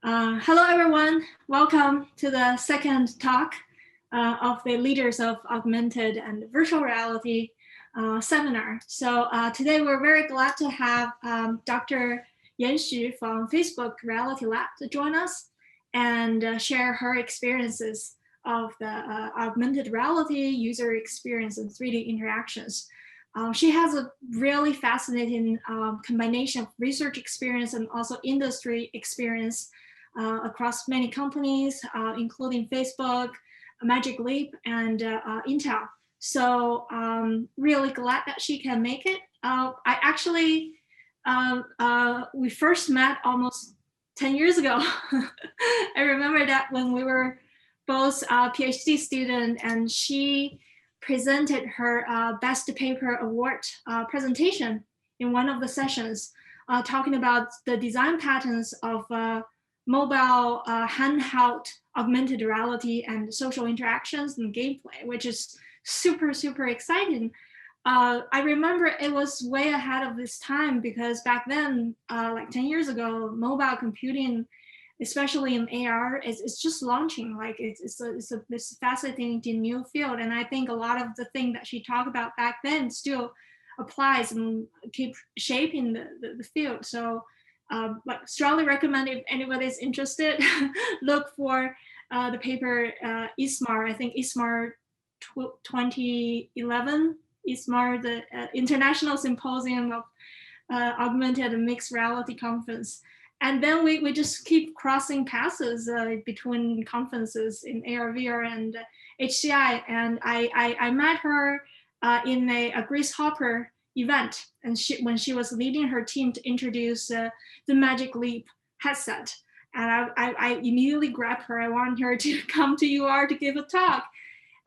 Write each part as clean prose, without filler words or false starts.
Hello, everyone. Welcome to the second talk of the Leaders of Augmented and Virtual Reality seminar. So today we're very glad to have Dr. Yan Xu from Facebook Reality Lab to join us and share her experiences of the augmented reality user experience and 3D interactions. She has a really fascinating combination of research experience and also industry experience across many companies, including Facebook, Magic Leap, and Intel. So really glad that she can make it. We first met almost 10 years ago. I remember that when we were both PhD students, and she presented her best paper award presentation in one of the sessions, talking about the design patterns of mobile handheld augmented reality and social interactions and gameplay, which is super, super exciting. I remember it was way ahead of this time because back then, like 10 years ago, mobile computing, especially in AR, it's just launching. Like it's a fascinating new field. And I think a lot of the thing that she talked about back then still applies and keep shaping the field. So but strongly recommend if anybody's interested, look for the paper ISMAR, I think ISMAR 2011, ISMAR, the International Symposium of Augmented and Mixed Reality Conference. And then we just keep crossing paths between conferences in AR, VR, and HCI. And I met her in a Grace Hopper event, and when she was leading her team to introduce the Magic Leap headset. And I immediately grabbed her. I wanted her to come to UR to give a talk.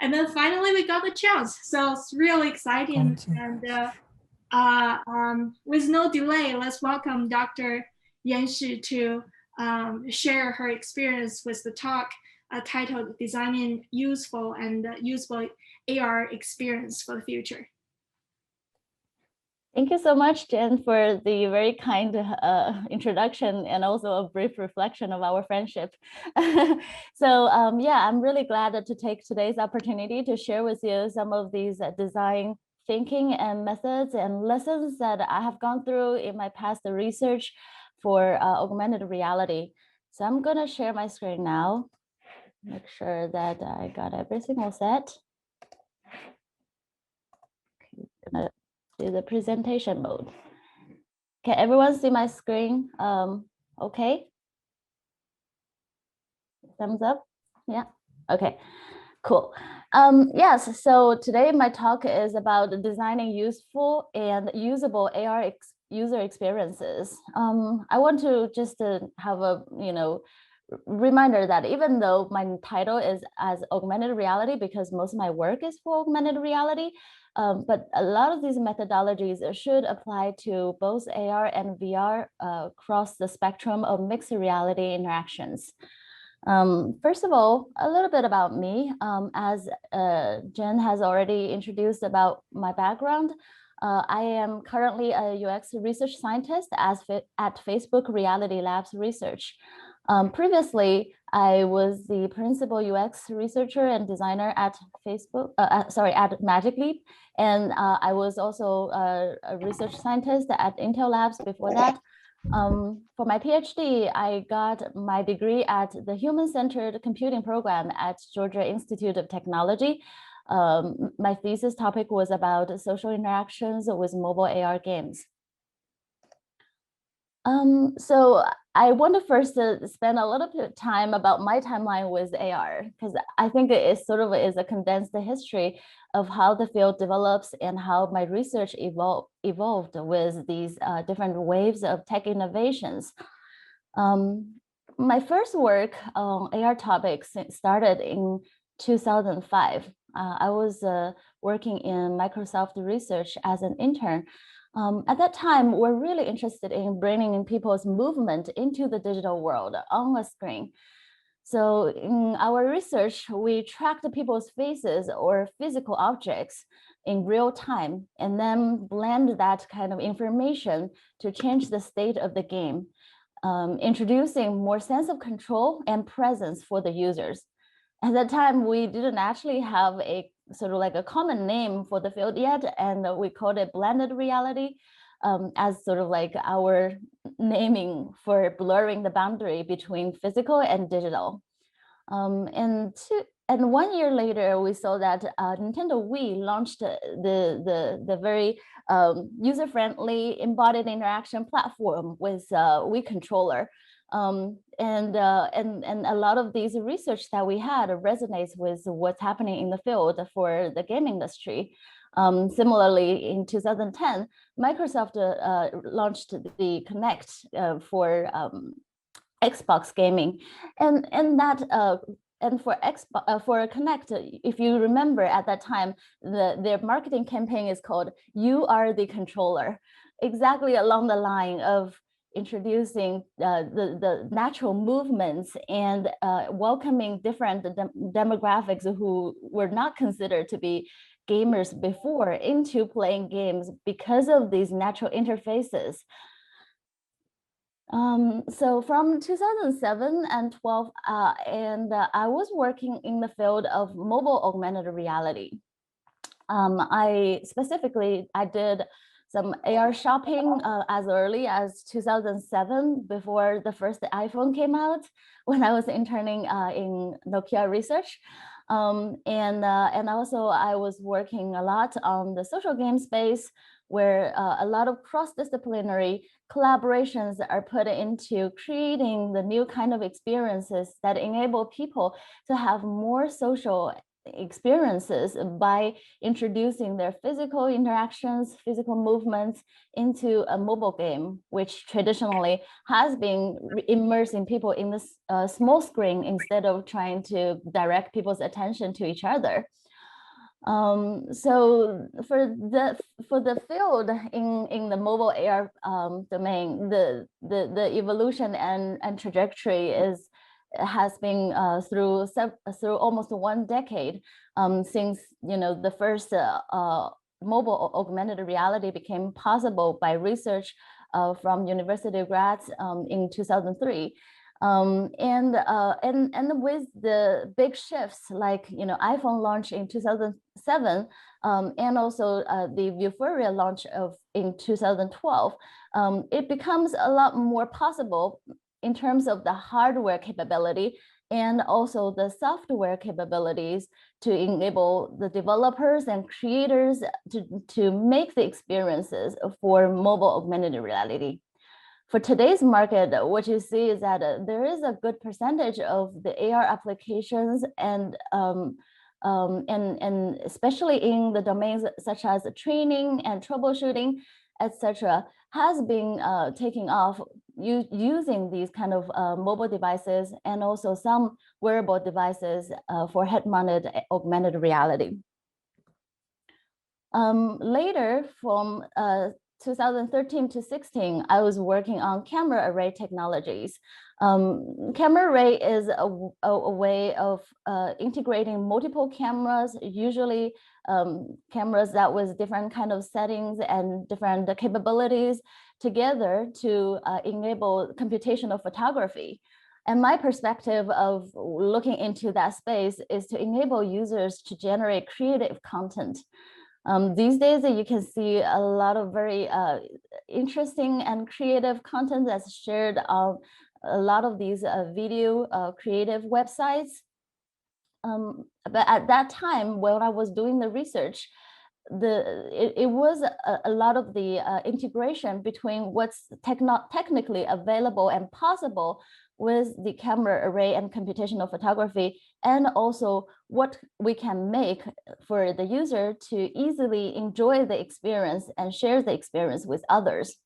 And then finally we got the chance. So it's really exciting. And with no delay, let's welcome Dr. Yan Xu to share her experience with the talk titled Designing Useful and Usable AR Experience for the Future. Thank you so much, Jen, for the very kind introduction and also a brief reflection of our friendship. So yeah, I'm really glad to take today's opportunity to share with you some of these design thinking and methods and lessons that I have gone through in my past research for augmented reality. So I'm gonna share my screen now. Make sure that I got everything all set. Okay, gonna do the presentation mode. Can everyone see my screen? Okay. Thumbs up. Yeah. Okay. Cool. Yes. So today my talk is about designing useful and usable AR user experiences. I want to just have a reminder that even though my title is as augmented reality, because most of my work is for augmented reality, but a lot of these methodologies should apply to both AR and VR across the spectrum of mixed reality interactions. First of all, a little bit about me. As Jen has already introduced about my background, I am currently a UX research scientist at Facebook Reality Labs Research. Previously, I was the principal UX researcher and designer at at Magic Leap, and I was also a research scientist at Intel Labs before that. For my PhD, I got my degree at the Human-Centered Computing Program at Georgia Institute of Technology. My thesis topic was about social interactions with mobile AR games. So I want to first spend a little bit of time about my timeline with AR, because I think it sort of is a condensed history of how the field develops and how my research evolved with these different waves of tech innovations. My first work on AR topics started in 2005. I was working in Microsoft Research as an intern. At that time, we're really interested in bringing people's movement into the digital world on a screen. So in our research, we tracked people's faces or physical objects in real time and then blend that kind of information to change the state of the game. introducing more sense of control and presence for the users. At that time, we didn't actually have a sort of like a common name for the field yet, and we called it blended reality, as sort of like our naming for blurring the boundary between physical and digital. And 1 year later, we saw that Nintendo Wii launched the very user-friendly embodied interaction platform with Wii controller. And a lot of these research that we had resonates with what's happening in the field for the game industry. Similarly, in 2010, Microsoft launched the Kinect for Xbox gaming, and for Kinect, if you remember at that time, their marketing campaign is called "You Are the Controller," exactly along the line of introducing the natural movements and welcoming different demographics who were not considered to be gamers before into playing games because of these natural interfaces. So from 2007 and 12, I was working in the field of mobile augmented reality. I did some AR shopping as early as 2007, before the first iPhone came out, when I was interning in Nokia research. And also I was working a lot on the social game space, where a lot of cross-disciplinary collaborations are put into creating the new kind of experiences that enable people to have more social experiences by introducing their physical interactions, physical movements into a mobile game, which traditionally has been immersing people in this small screen instead of trying to direct people's attention to each other. So for the field in the mobile AR domain, the evolution and trajectory has been through almost 1 decade, since the first mobile augmented reality became possible by research from university grads in 2003. And with the big shifts, like iPhone launch in 2007, and also the Vuforia launch in 2012, it becomes a lot more possible in terms of the hardware capability and also the software capabilities to enable the developers and creators to make the experiences for mobile augmented reality. For today's market, what you see is that there is a good percentage of the AR applications, and especially in the domains such as training and troubleshooting, etc., has been taking off using these kind of mobile devices and also some wearable devices for head-mounted augmented reality. Later, from 2013 to 16, I was working on camera array technologies. Camera array is a way of integrating multiple cameras, usually cameras that with different kind of settings and different capabilities together to enable computational photography. And my perspective of looking into that space is to enable users to generate creative content. These days, you can see a lot of very interesting and creative content that's shared on a lot of these video creative websites. But at that time, when I was doing the research, it was a lot of the integration between what's technically available and possible with the camera array and computational photography, and also what we can make for the user to easily enjoy the experience and share the experience with others.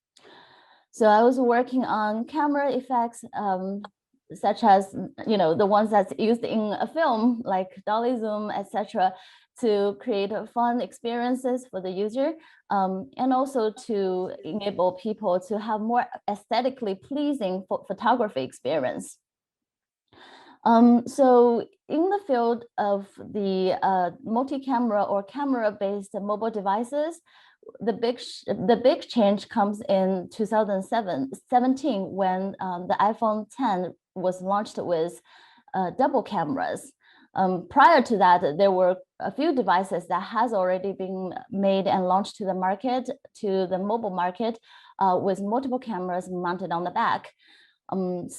So I was working on camera effects, such as the ones that's used in a film, like dolly zoom, etc., to create fun experiences for the user, and also to enable people to have more aesthetically pleasing photography experience. So in the field of the multi-camera or camera-based mobile devices, the big change comes in 2017 when the iPhone 10 was launched with double cameras. Prior to that, there were a few devices that has already been made and launched to the market, to the mobile market, with multiple cameras mounted on the back. But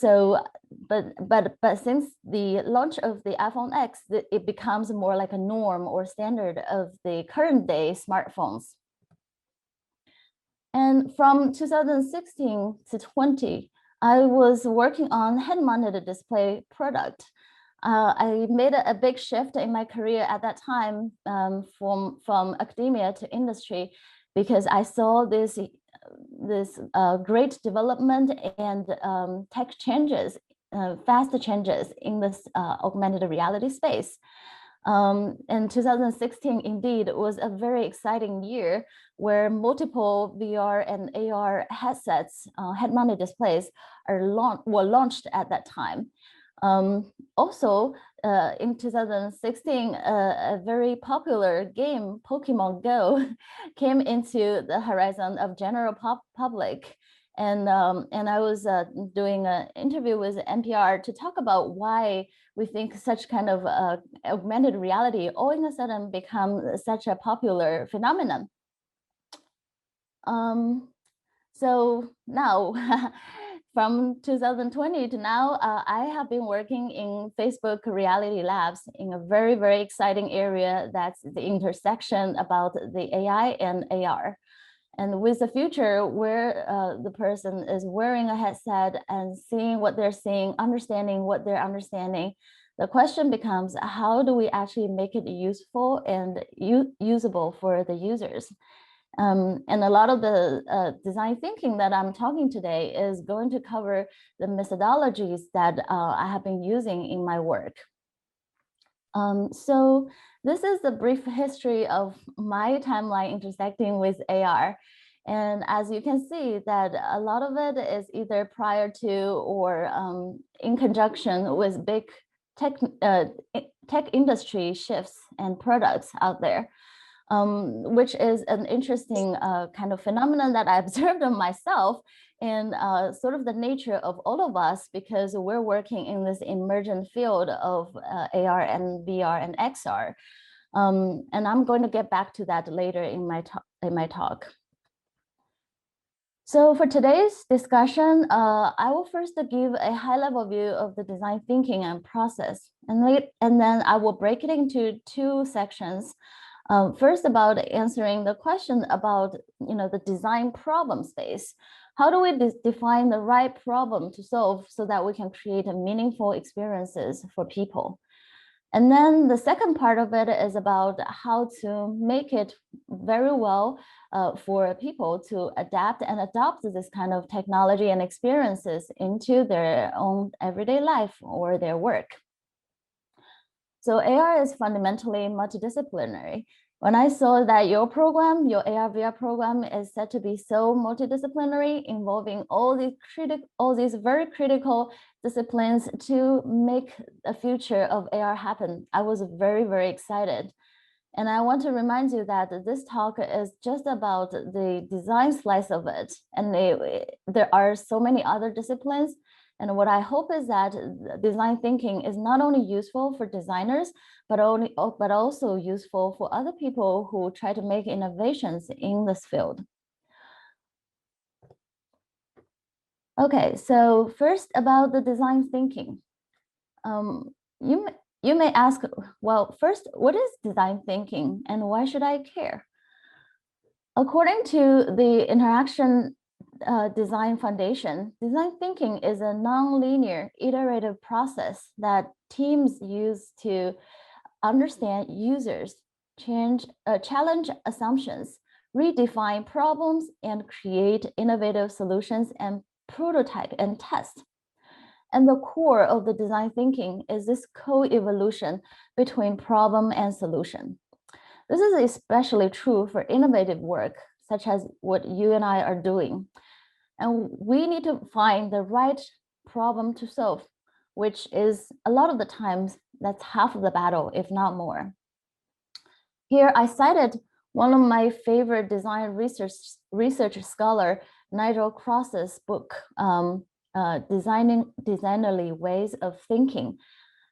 since the launch of the iPhone X, it becomes more like a norm or standard of the current day smartphones. And from 2016 to 20, I was working on head-mounted display product. I made a big shift in my career at that time, from academia to industry, because I saw this great development and tech changes, fast changes in this augmented reality space. And 2016 indeed was a very exciting year where multiple VR and AR headsets, head-mounted displays were launched at that time. Also, in 2016, a very popular game, Pokemon Go, came into the horizon of general public. And I was doing an interview with NPR to talk about why we think such kind of augmented reality all of a sudden become such a popular phenomenon. So now, from 2020 to now, I have been working in Facebook Reality Labs in a very, very exciting area that's the intersection about the AI and AR. And with the future where the person is wearing a headset and seeing what they're seeing, understanding what they're understanding, the question becomes, how do we actually make it useful and usable for the users? And a lot of the design thinking that I'm talking today is going to cover the methodologies that I have been using in my work. So this is the brief history of my timeline intersecting with AR. And as you can see that a lot of it is either prior to or in conjunction with big tech industry shifts and products out there. Which is an interesting kind of phenomenon that I observed on myself and sort of the nature of all of us, because we're working in this emergent field of AR and VR and XR. And I'm going to get back to that later in my talk. So for today's discussion, I will first give a high-level view of the design thinking and process, and then I will break it into two sections. First, about answering the question about the design problem space. How do we define the right problem to solve so that we can create meaningful experiences for people? And then the second part of it is about how to make it very well for people to adapt and adopt this kind of technology and experiences into their own everyday life or their work. So AR is fundamentally multidisciplinary. When I saw that your program, your AR VR program, is said to be so multidisciplinary, involving all these very critical disciplines to make a future of AR happen, I was very, very excited. And I want to remind you that this talk is just about the design slice of it. And there are so many other disciplines. And what I hope is that design thinking is not only useful for designers, but also useful for other people who try to make innovations in this field. Okay, so first about the design thinking. You may ask, well, first, what is design thinking and why should I care? According to the Interaction Design Foundation, design thinking is a non-linear iterative process that teams use to understand users, challenge assumptions, redefine problems, and create innovative solutions and prototype and test. And the core of the design thinking is this co-evolution between problem and solution. This is especially true for innovative work, such as what you and I are doing. And we need to find the right problem to solve, which is a lot of the times, that's half of the battle, if not more. Here I cited One of my favorite design research scholar, Nigel Cross's book, Designerly Ways of Thinking.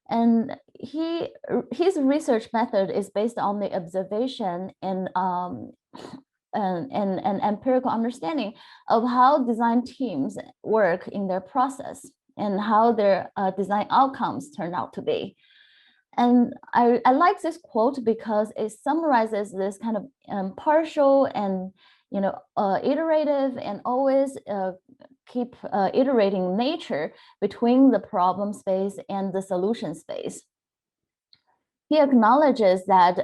And his research method is based on the observation and empirical understanding of how design teams work in their process and how their design outcomes turn out to be. And I like this quote because it summarizes this kind of partial and iterative and always keep iterating nature between the problem space and the solution space. He acknowledges that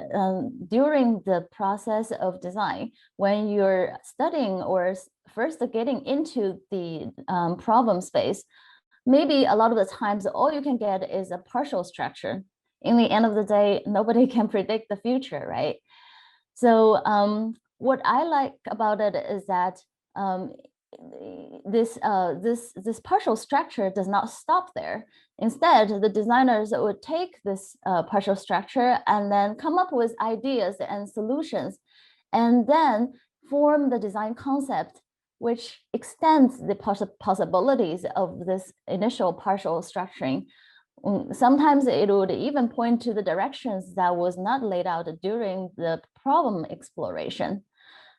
during the process of design, when you're studying or first getting into the problem space, maybe a lot of the times all you can get is a partial structure. In the end of the day, nobody can predict the future, right? So what I like about it is that this partial structure does not stop there. Instead, the designers would take this partial structure and then come up with ideas and solutions, and then form the design concept, which extends the possibilities of this initial partial structuring. Sometimes it would even point to the directions that was not laid out during the problem exploration.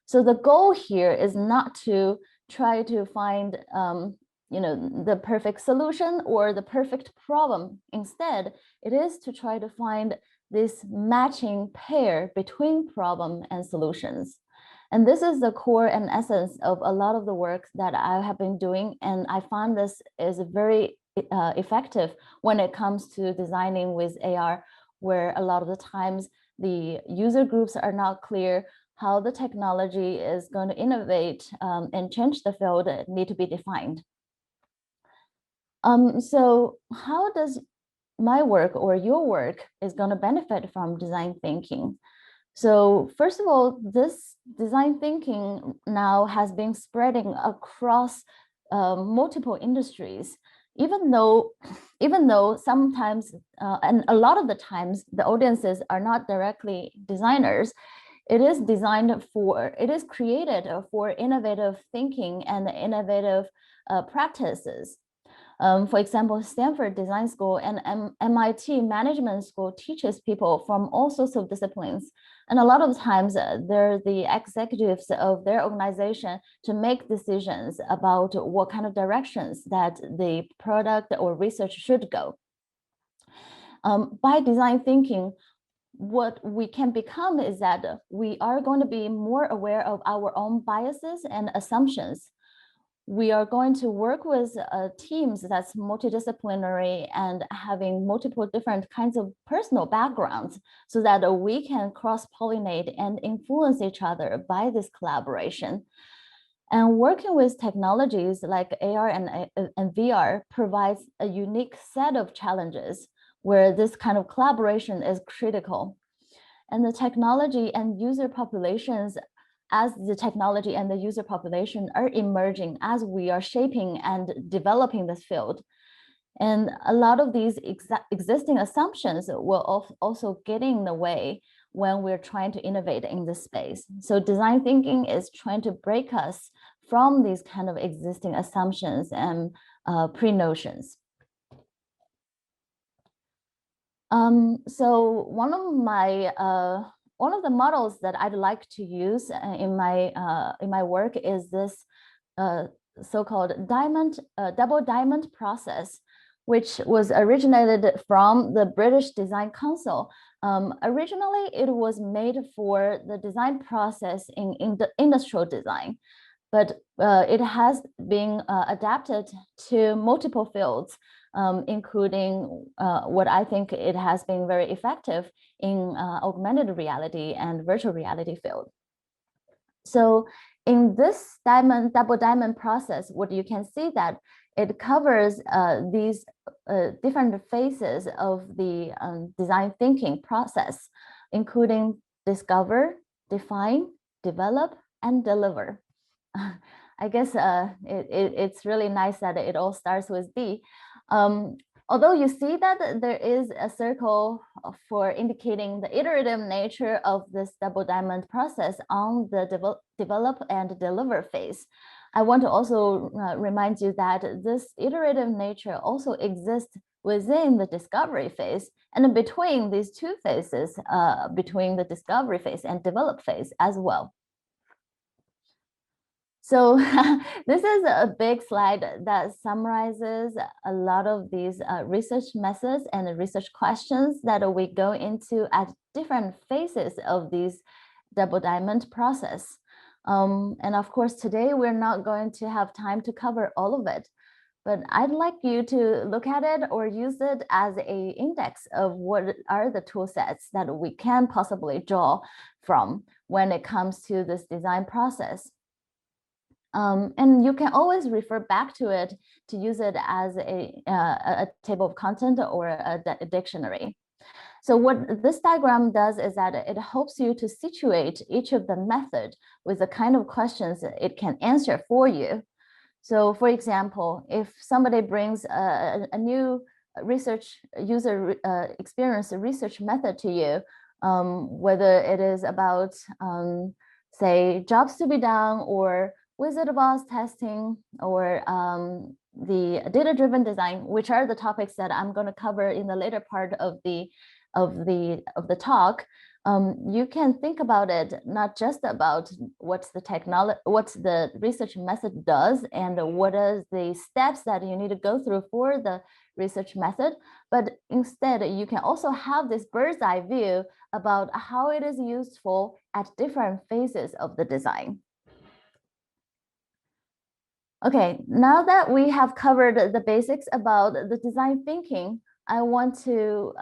So the goal here is not to try to find the perfect solution or the perfect problem. Instead, it is to try to find this matching pair between problem and solutions. And this is the core and essence of a lot of the work that I have been doing. And I find this is very effective when it comes to designing with AR, where a lot of the times the user groups are not clear, how the technology is going to innovate and change the field need to be defined. So how does my work or your work is going to benefit from design thinking? So first of all, this design thinking now has been spreading across multiple industries, even though sometimes and a lot of the times the audiences are not directly designers. It is created for innovative thinking and innovative practices. For example, Stanford Design School and MIT Management School teaches people from all sorts of disciplines. And a lot of times they're the executives of their organization to make decisions about what kind of directions that the product or research should go. By design thinking, what we can become is that we are going to be more aware of our own biases and assumptions. We are going to work with teams that's multidisciplinary and having multiple different kinds of personal backgrounds so that we can cross-pollinate and influence each other by this collaboration. And working with technologies like AR and VR provides a unique set of challenges where this kind of collaboration is critical. And the technology and user populations, as the technology and the user population are emerging as we are shaping and developing this field. And a lot of these existing assumptions will also get in the way when we're trying to innovate in this space. So design thinking is trying to break us from these kind of existing assumptions and pre-notions. So one of the models that I'd like to use in my work is this so-called double diamond process, which was originated from the British Design Council. Originally, it was made for the design process in the industrial design, but it has been adapted to multiple fields, including what I think it has been very effective in augmented reality and virtual reality field. So in this double diamond process, what you can see that it covers these different phases of the design thinking process, including discover, define, develop, and deliver. I guess it's really nice that it all starts with D. Although you see that there is a circle for indicating the iterative nature of this double diamond process on the develop and deliver phase, I want to also remind you that this iterative nature also exists within the discovery phase and between these two phases, between the discovery phase and develop phase as well. So this is a big slide that summarizes a lot of these research methods and research questions that we go into at different phases of these double diamond process. And of course, today we're not going to have time to cover all of it, but I'd like you to look at it or use it as an index of what are the tool sets that we can possibly draw from when it comes to this design process. And you can always refer back to it to use it as a table of content or a dictionary. So what this diagram does is that it helps you to situate each of the method with the kind of questions it can answer for you. So for example, if somebody brings a new research user experience research method to you, whether it is about, say, jobs to be done or wizard of Oz testing or the data-driven design, which are the topics that I'm going to cover in the later part of the talk, you can think about it not just about what's the research method does and what are the steps that you need to go through for the research method, but instead you can also have this bird's eye view about how it is useful at different phases of the design. Okay, now that we have covered the basics about the design thinking, I want to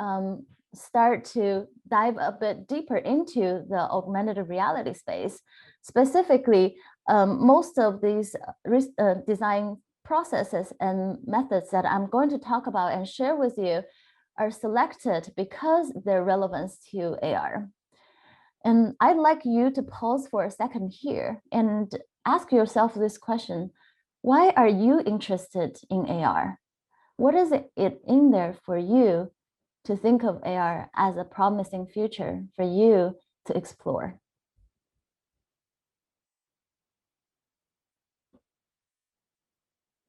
start to dive a bit deeper into the augmented reality space. Specifically, most of these design processes and methods that I'm going to talk about and share with you are selected because their relevance to AR. And I'd like you to pause for a second here and ask yourself this question. Why are you interested in AR? What is it in there for you to think of AR as a promising future for you to explore?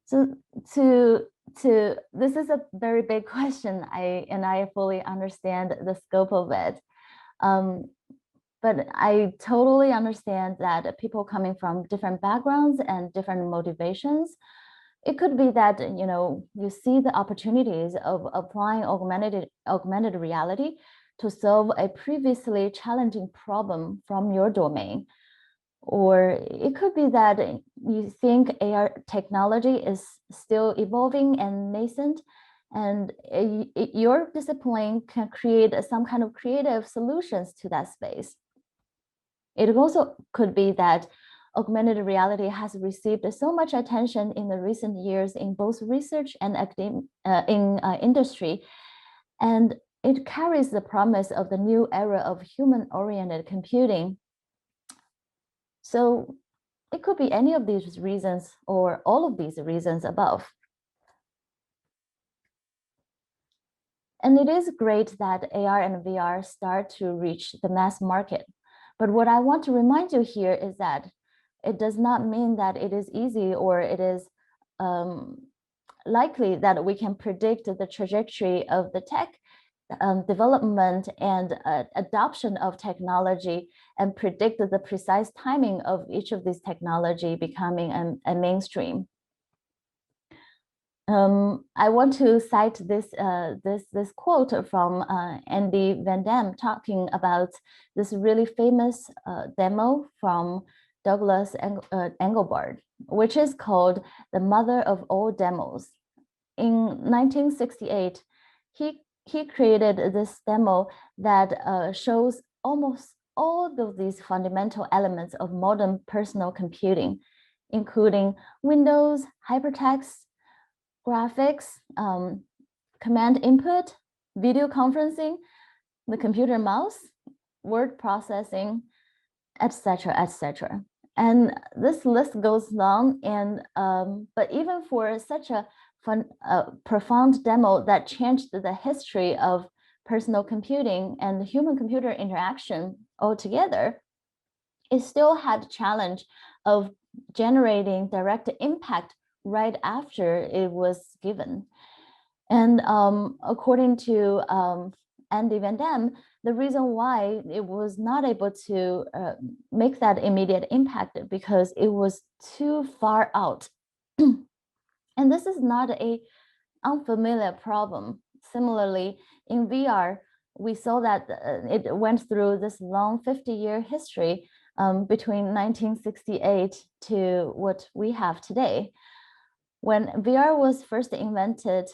So this is a very big question, and I fully understand the scope of it. But I totally understand that people coming from different backgrounds and different motivations, it could be that, you know, you see the opportunities of applying augmented reality to solve a previously challenging problem from your domain. Or it could be that you think AR technology is still evolving and nascent, and your discipline can create some kind of creative solutions to that space. It also could be that augmented reality has received so much attention in the recent years in both research and industry, and it carries the promise of the new era of human-oriented computing. So it could be any of these reasons or all of these reasons above. And it is great that AR and VR start to reach the mass market. But what I want to remind you here is that it does not mean that it is easy or it is likely that we can predict the trajectory of the tech development and adoption of technology and predict the precise timing of each of these technology becoming a mainstream. I want to cite this quote from Andy Van Dam talking about this really famous demo from Douglas Engelbart, which is called the mother of all demos. In 1968, he created this demo that shows almost all of these fundamental elements of modern personal computing, including Windows, hypertext, graphics, command input, video conferencing, the computer mouse, word processing, etc., etc. And this list goes long, and but even for such a profound demo that changed the history of personal computing and human-computer interaction altogether, it still had the challenge of generating direct impact right after it was given. And according to Andy Van Dam, the reason why it was not able to make that immediate impact because it was too far out. And this is not an unfamiliar problem. Similarly, in VR, we saw that it went through this long 50-year history between 1968 to what we have today. When VR was first invented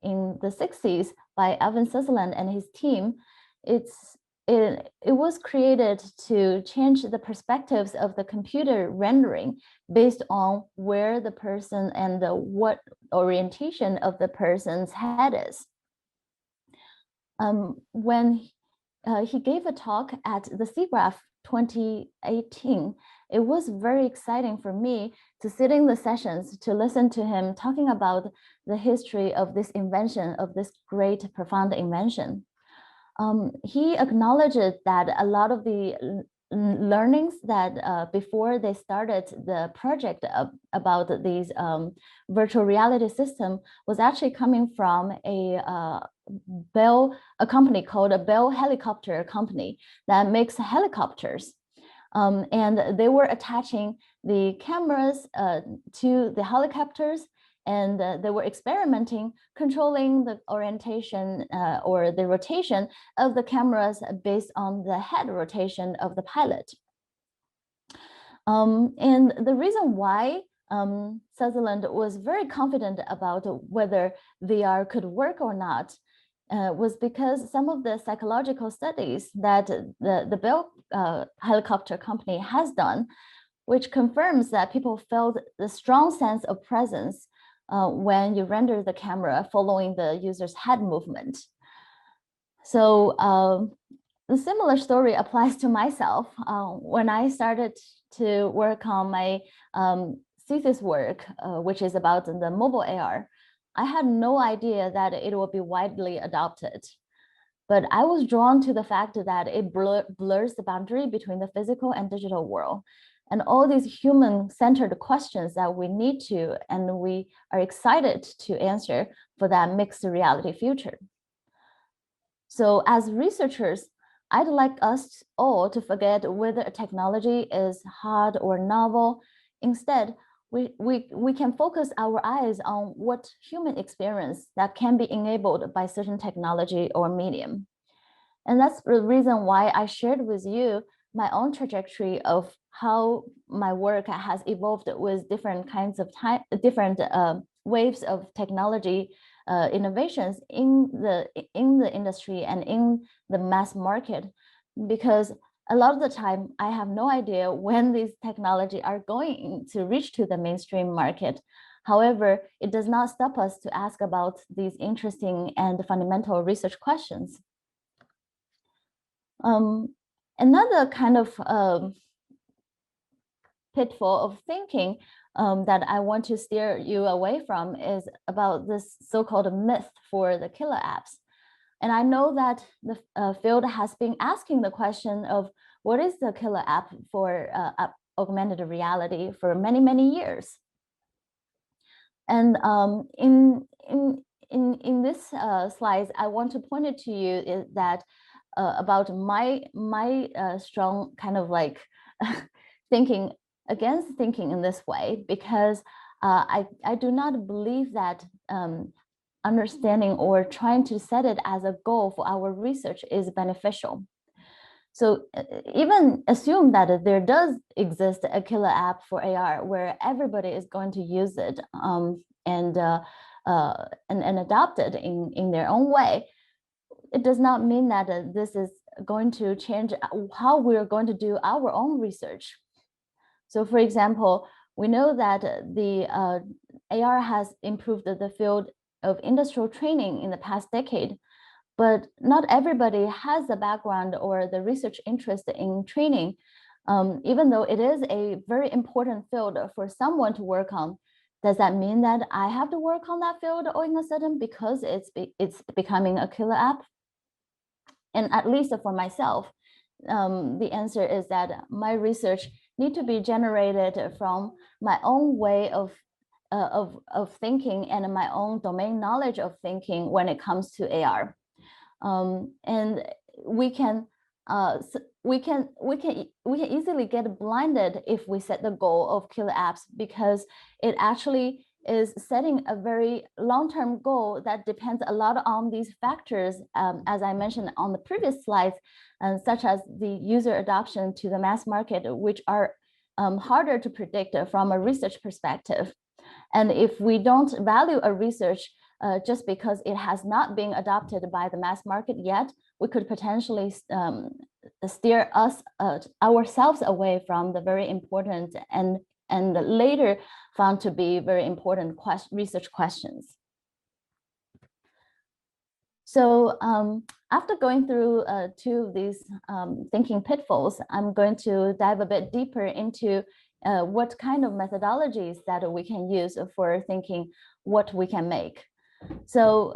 in the 60s by Alvin Sutherland and his team, it was created to change the perspectives of the computer rendering based on where the person and what orientation of the person's head is. When he gave a talk at the SIGGRAPH 2018, it was very exciting for me to sit in the sessions to listen to him talking about the history of this invention, of this great, profound invention. He acknowledged that a lot of the learnings that before they started the project about these virtual reality system was actually coming from a company called a Bell Helicopter Company that makes helicopters. And they were attaching the cameras to the helicopters, and they were experimenting, controlling the orientation or the rotation of the cameras based on the head rotation of the pilot. And the reason why Sutherland was very confident about whether VR could work or not was because some of the psychological studies that the Bell Helicopter Company has done, which confirms that people felt the strong sense of presence when you render the camera following the user's head movement. So the similar story applies to myself. When I started to work on my thesis work, which is about the mobile AR, I had no idea that it would be widely adopted. But I was drawn to the fact that it blurs the boundary between the physical and digital world. And all these human-centered questions that we need to, and we are excited to answer for that mixed reality future. So as researchers, I'd like us all to forget whether a technology is hard or novel. Instead, we can focus our eyes on what human experience that can be enabled by certain technology or medium. And that's the reason why I shared with you my own trajectory of how my work has evolved with different kinds of different waves of technology innovations in the industry and in the mass market, because a lot of the time I have no idea when these technology are going to reach to the mainstream market. However, it does not stop us to ask about these interesting and fundamental research questions. Another kind of pitfall of thinking that I want to steer you away from is about this so-called myth for the killer apps. And I know that the field has been asking the question of what is the killer app for augmented reality for many, many years. And in this slides, I want to point it to you is that about my strong kind of like thinking against thinking in this way, because I do not believe that understanding or trying to set it as a goal for our research is beneficial. So even assume that there does exist a killer app for AR where everybody is going to use it and adopt it in their own way. It does not mean that this is going to change how we're going to do our own research. So for example, we know that the AR has improved the field of industrial training in the past decade, but not everybody has the background or the research interest in training. Even though it is a very important field for someone to work on, Does that mean that I have to work on that field all in a sudden because it's becoming a killer app? And at least for myself, the answer is that my research need to be generated from my own way of thinking and my own domain knowledge of thinking when it comes to AR. And we can easily get blinded if we set the goal of killer apps, because it actually is setting a very long-term goal that depends a lot on these factors, as I mentioned on the previous slides, such as the user adoption to the mass market, which are harder to predict from a research perspective. And if we don't value a research just because it has not been adopted by the mass market yet, we could potentially steer ourselves away from the very important and later found to be very important research questions. So after going through two of these thinking pitfalls, I'm going to dive a bit deeper into what kind of methodologies that we can use for thinking what we can make. So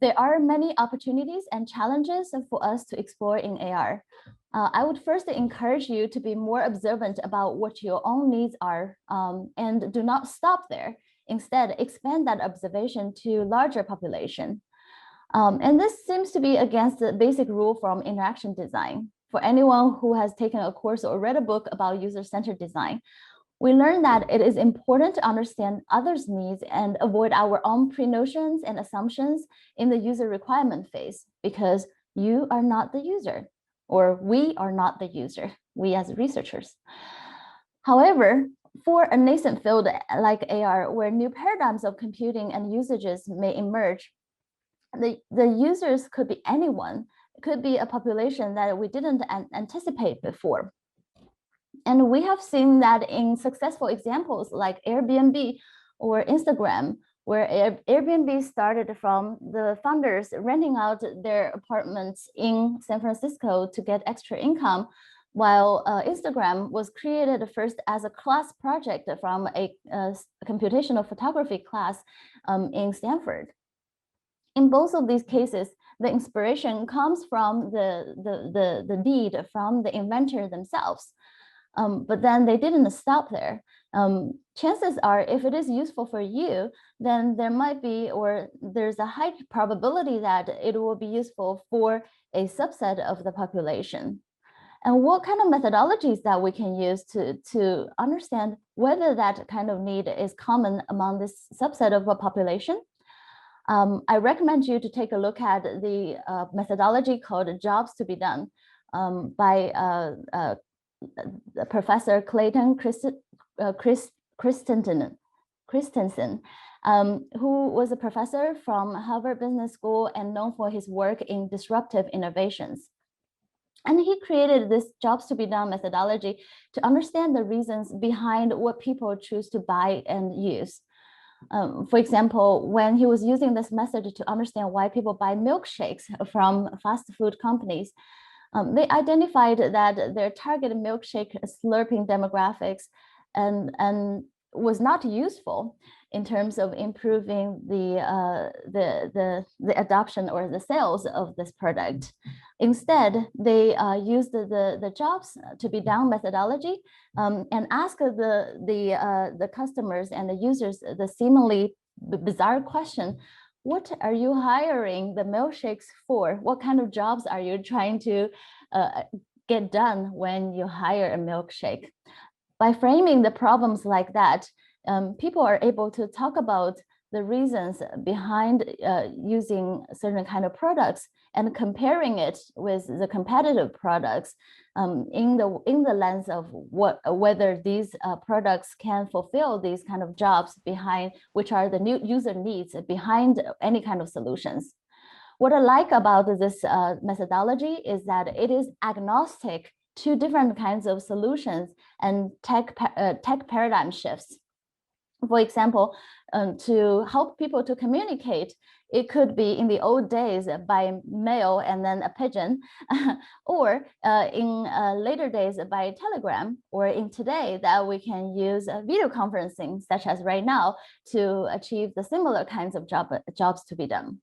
there are many opportunities and challenges for us to explore in AR. I would first encourage you to be more observant about what your own needs are, and do not stop there. Instead, expand that observation to larger population. And this seems to be against the basic rule from interaction design. For anyone who has taken a course or read a book about user-centered design, we learned that it is important to understand others' needs and avoid our own pre-notions and assumptions in the user requirement phase, because you are not the user, or we are not the user, we as researchers. However, for a nascent field like AR, where new paradigms of computing and usages may emerge, the users could be anyone. It could be a population that we didn't anticipate before. And we have seen that in successful examples like Airbnb or Instagram, where Airbnb started from the founders renting out their apartments in San Francisco to get extra income, while Instagram was created first as a class project from a computational photography class in Stanford. In both of these cases, the inspiration comes from the need from the inventor themselves. But then they didn't stop there. Chances are, if it is useful for you, then there might be, or there's a high probability that it will be useful for a subset of the population. And what kind of methodologies that we can use to understand whether that kind of need is common among this subset of a population? I recommend you to take a look at the methodology called Jobs to be Done by Professor Clayton Christensen, who was a professor from Harvard Business School and known for his work in disruptive innovations. And he created this Jobs to be Done methodology to understand the reasons behind what people choose to buy and use. For example, when he was using this method to understand why people buy milkshakes from fast food companies, they identified that their target milkshake slurping demographics and was not useful in terms of improving the adoption or the sales of this product. Instead, they used the Jobs to be Done methodology and asked the customers and the users the seemingly bizarre question: what are you hiring the milkshakes for? What kind of jobs are you trying to get done when you hire a milkshake? By framing the problems like that, people are able to talk about the reasons behind using certain kind of products and comparing it with the competitive products in the lens of whether these products can fulfill these kind of jobs behind, which are the new user needs behind any kind of solutions. What I like about this methodology is that it is agnostic to different kinds of solutions and tech paradigm shifts. For example, to help people to communicate, it could be in the old days by mail and then a pigeon, or in later days by telegram, or in today that we can use video conferencing, such as right now, to achieve the similar kinds of jobs to be done.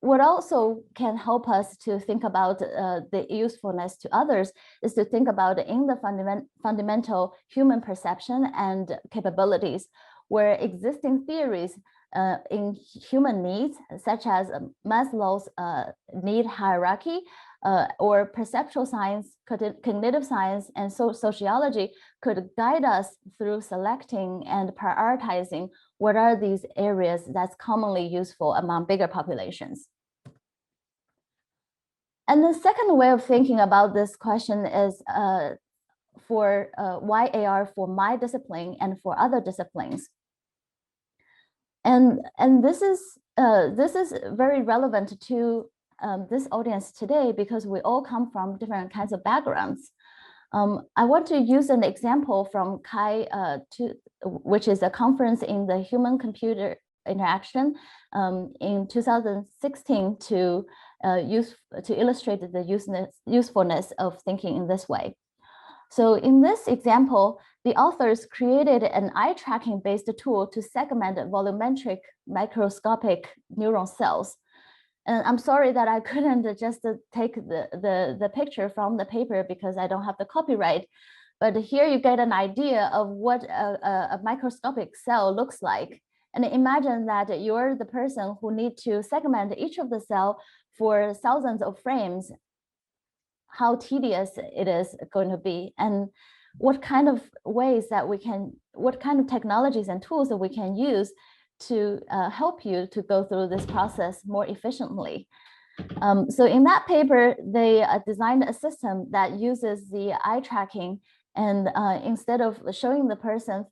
What also can help us to think about the usefulness to others is to think about in the fundamental human perception and capabilities, where existing theories in human needs, such as Maslow's need hierarchy, or perceptual science, cognitive science, and sociology could guide us through selecting and prioritizing what are these areas that's commonly useful among bigger populations. And the second way of thinking about this question is for why AR for my discipline and for other disciplines. And this is very relevant to this audience today, because we all come from different kinds of backgrounds. I want to use an example from CHI, which is a conference in the human-computer interaction in 2016 to illustrate the usefulness of thinking in this way. So in this example, the authors created an eye tracking based tool to segment volumetric microscopic neuron cells. And I'm sorry that I couldn't just take the picture from the paper because I don't have the copyright. But here you get an idea of what a microscopic cell looks like. And imagine that you're the person who need to segment each of the cell for thousands of frames, how tedious it is going to be, and what kind of ways that we can, what kind of technologies and tools that we can use to help you to go through this process more efficiently. So in that paper, they designed a system that uses the eye tracking, and instead of showing the person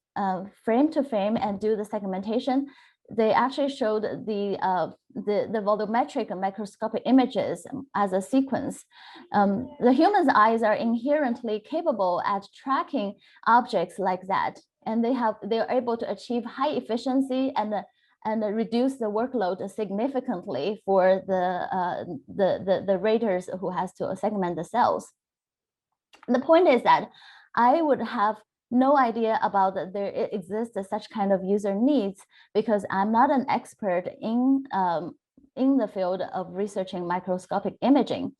frame to frame and do the segmentation, they actually showed the volumetric microscopic images as a sequence. The human's eyes are inherently capable at tracking objects like that, and they're able to achieve high efficiency and reduce the workload significantly for the raters who has to segment the cells. The point is that I would have no idea about that there exists such kind of user needs, because I'm not an expert in the field of researching microscopic imaging.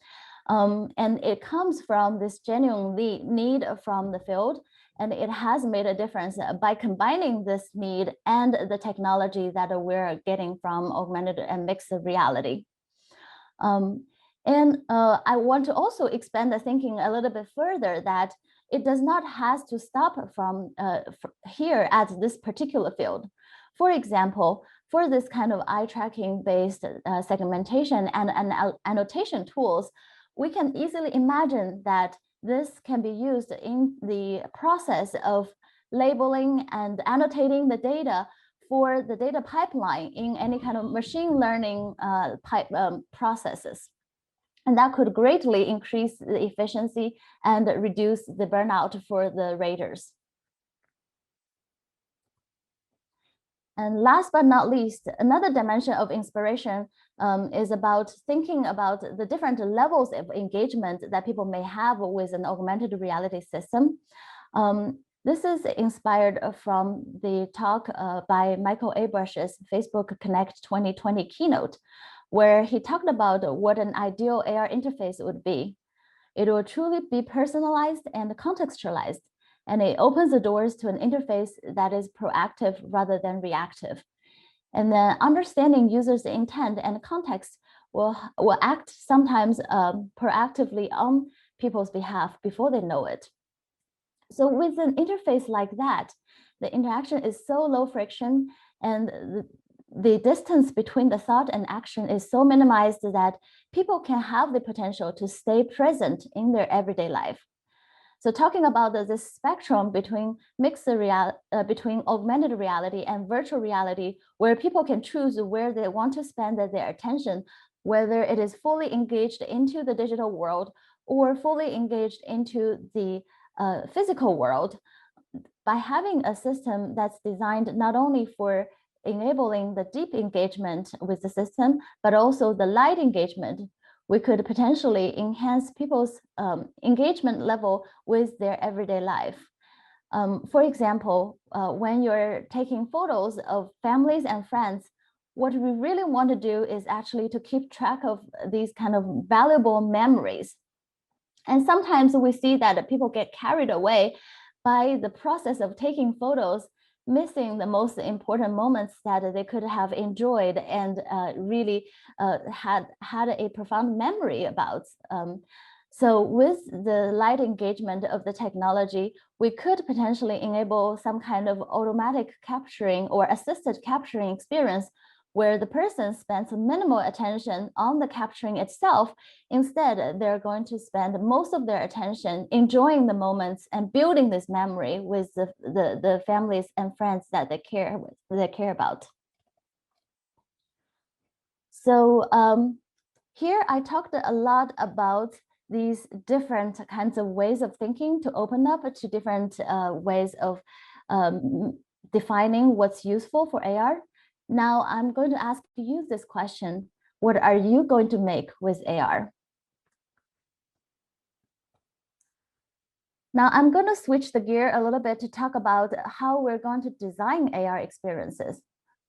And it comes from this genuine need from the field, and it has made a difference by combining this need and the technology that we're getting from augmented and mixed reality. I want to also expand the thinking a little bit further, that it does not have to stop from here at this particular field. For example, for this kind of eye tracking based segmentation and annotation tools, we can easily imagine that this can be used in the process of labeling and annotating the data for the data pipeline in any kind of machine learning processes. And that could greatly increase the efficiency and reduce the burnout for the raters. And last but not least, another dimension of inspiration is about thinking about the different levels of engagement that people may have with an augmented reality system. This is inspired from the talk by Michael Abrush's Facebook Connect 2020 keynote, where he talked about what an ideal AR interface would be. It will truly be personalized and contextualized, and it opens the doors to an interface that is proactive rather than reactive. And then understanding users' intent and context will act sometimes proactively on people's behalf before they know it. So with an interface like that, the interaction is so low friction, and the distance between the thought and action is so minimized that people can have the potential to stay present in their everyday life. So talking about this spectrum between between augmented reality and virtual reality, where people can choose where they want to spend their attention, whether it is fully engaged into the digital world or fully engaged into the physical world, by having a system that's designed not only for enabling the deep engagement with the system, but also the light engagement, we could potentially enhance people's engagement level with their everyday life. For example, when you're taking photos of families and friends, what we really want to do is actually to keep track of these kind of valuable memories. And sometimes we see that people get carried away by the process of taking photos, missing the most important moments that they could have enjoyed and really had a profound memory about. So with the light engagement of the technology, we could potentially enable some kind of automatic capturing or assisted capturing experience where the person spends minimal attention on the capturing itself. Instead, they're going to spend most of their attention enjoying the moments and building this memory with the families and friends that they care about. So here I talked a lot about these different kinds of ways of thinking to open up to different ways of defining what's useful for AR. Now I'm going to ask you this question. What are you going to make with AR? Now I'm going to switch the gear a little bit to talk about how we're going to design AR experiences.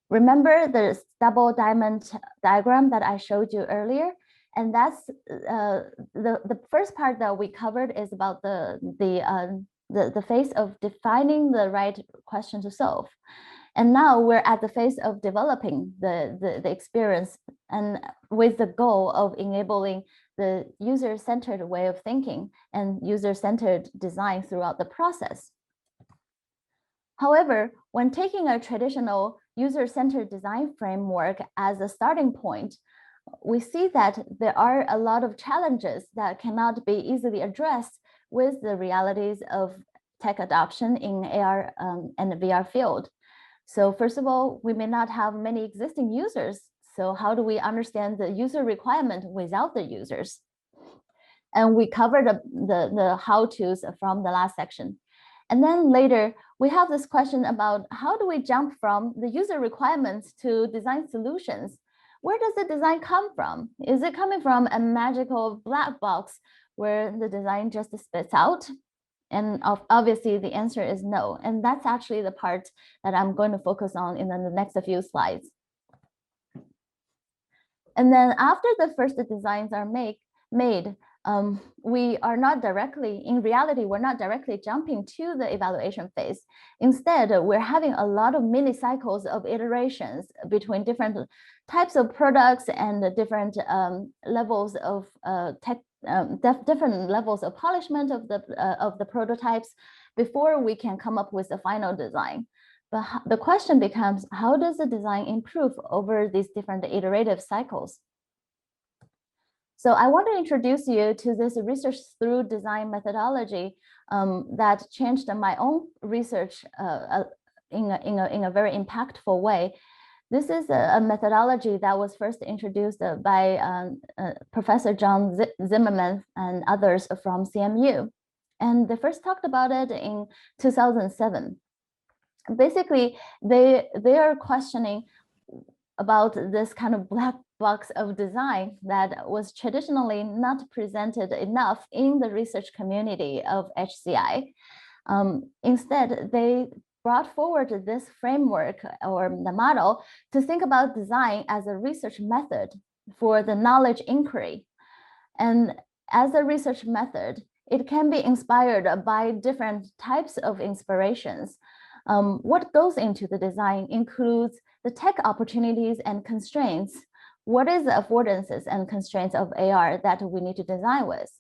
Remember the double diamond diagram that I showed you earlier? And that's the first part that we covered is about the phase of defining the right question to solve. And now we're at the phase of developing the experience and with the goal of enabling the user-centered way of thinking and user-centered design throughout the process. However, when taking a traditional user-centered design framework as a starting point, we see that there are a lot of challenges that cannot be easily addressed with the realities of tech adoption in AR and the VR field. So first of all, we may not have many existing users. So how do we understand the user requirement without the users? And we covered the how-tos from the last section. And then later, we have this question about how do we jump from the user requirements to design solutions? Where does the design come from? Is it coming from a magical black box where the design just spits out? And obviously the answer is no. And that's actually the part that I'm going to focus on in the next few slides. And then after the first designs are made, we are not directly, in reality, we're not directly jumping to the evaluation phase. Instead, we're having a lot of mini cycles of iterations between different types of products and the different levels of different levels of polishment of the prototypes before we can come up with the final design. But the question becomes, how does the design improve over these different iterative cycles? So I want to introduce you to this research through design methodology that changed my own research in a very impactful way. This is a methodology that was first introduced by Professor John Zimmerman and others from CMU. And they first talked about it in 2007. Basically, they are questioning about this kind of black box of design that was traditionally not presented enough in the research community of HCI. Instead, they brought forward this framework or the model to think about design as a research method for the knowledge inquiry. And as a research method, it can be inspired by different types of inspirations. What goes into the design includes the tech opportunities and constraints. What is the affordances and constraints of AR that we need to design with?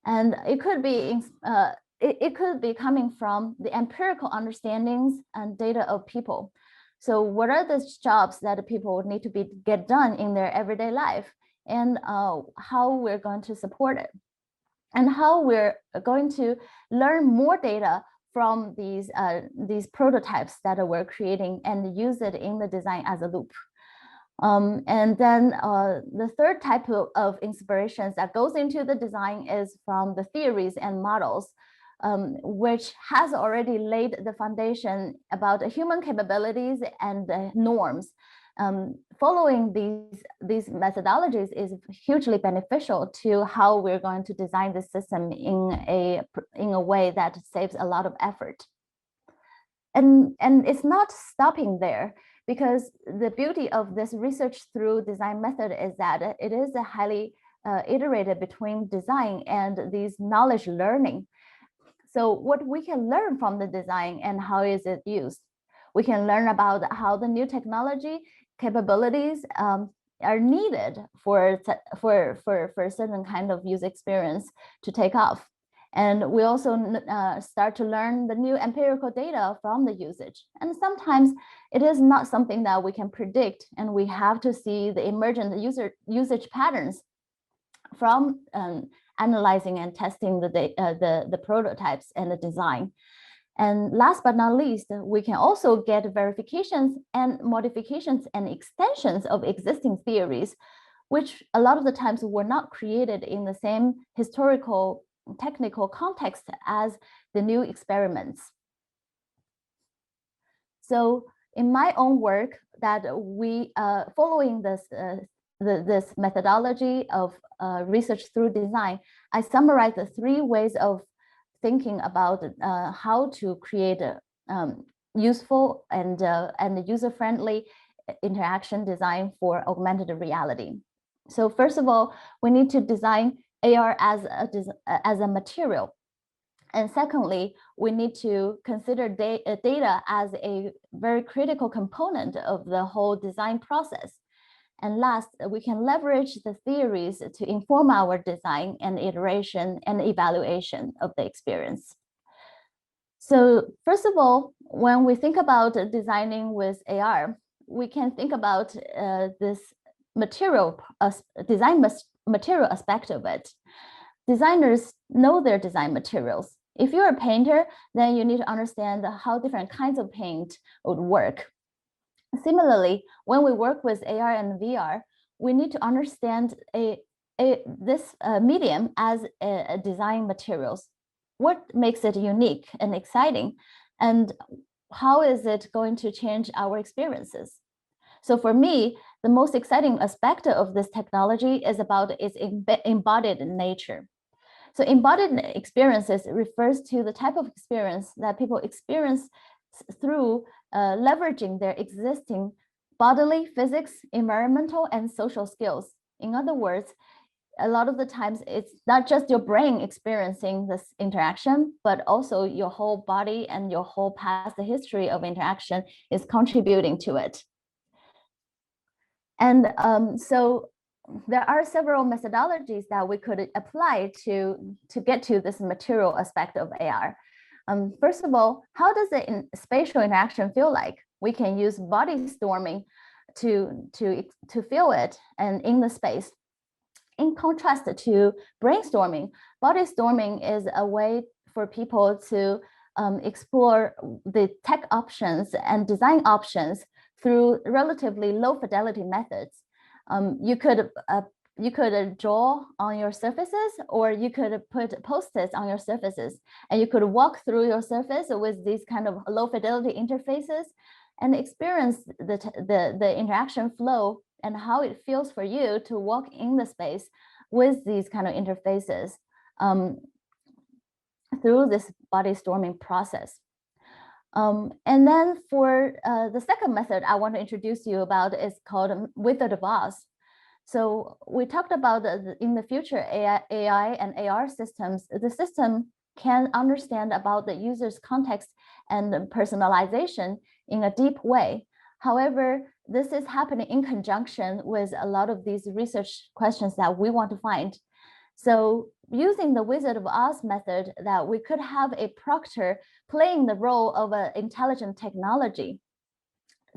And it could be coming from the empirical understandings and data of people. So what are the jobs that people need to get done in their everyday life, and how we're going to support it, and how we're going to learn more data from these prototypes that we're creating and use it in the design as a loop. And then the third type of inspirations that goes into the design is from the theories and models. which has already laid the foundation about human capabilities and norms. Following these methodologies is hugely beneficial to how we're going to design the system in a way that saves a lot of effort. And it's not stopping there, because the beauty of this research through design method is that it is a highly iterated between design and these knowledge learning. So what we can learn from the design and how is it used? We can learn about how the new technology capabilities are needed for a certain kind of user experience to take off. And we also start to learn the new empirical data from the usage. And sometimes it is not something that we can predict, and we have to see the emergent usage patterns from analyzing and testing the prototypes and the design. And last but not least, we can also get verifications and modifications and extensions of existing theories, which a lot of the times were not created in the same historical technical context as the new experiments. So in my own work, that we following this methodology of research through design, I summarize the 3 ways of thinking about how to create a useful and user-friendly interaction design for augmented reality. So first of all, we need to design AR as a material. And secondly, we need to consider data as a very critical component of the whole design process. And last, we can leverage the theories to inform our design and iteration and evaluation of the experience. So first of all, when we think about designing with AR, we can think about this material material aspect of it. Designers know their design materials. If you're a painter, then you need to understand how different kinds of paint would work. Similarly, when we work with AR and VR, we need to understand this medium as a design materials. What makes it unique and exciting, and how is it going to change our experiences? So for me, the most exciting aspect of this technology is about its embodied nature. So embodied experiences refers to the type of experience that people experience through leveraging their existing bodily, physics, environmental, and social skills. In other words, a lot of the times it's not just your brain experiencing this interaction, but also your whole body and your whole past history of interaction is contributing to it. And so there are several methodologies that we could apply to get to this material aspect of AR. First of all, how does the spatial interaction feel like? We can use body storming to feel it and in the space. In contrast to brainstorming, body storming is a way for people to explore the tech options and design options through relatively low fidelity methods. You could draw on your surfaces, or you could put post-its on your surfaces, and you could walk through your surface with these kind of low fidelity interfaces and experience the interaction flow and how it feels for you to walk in the space with these kind of interfaces through this body storming process. And then for the second method I want to introduce you about is called Wizard of Oz. So we talked about in the future AI and AR systems, the system can understand about the user's context and personalization in a deep way. However, this is happening in conjunction with a lot of these research questions that we want to find. So using the Wizard of Oz method, that we could have a proctor playing the role of an intelligent technology.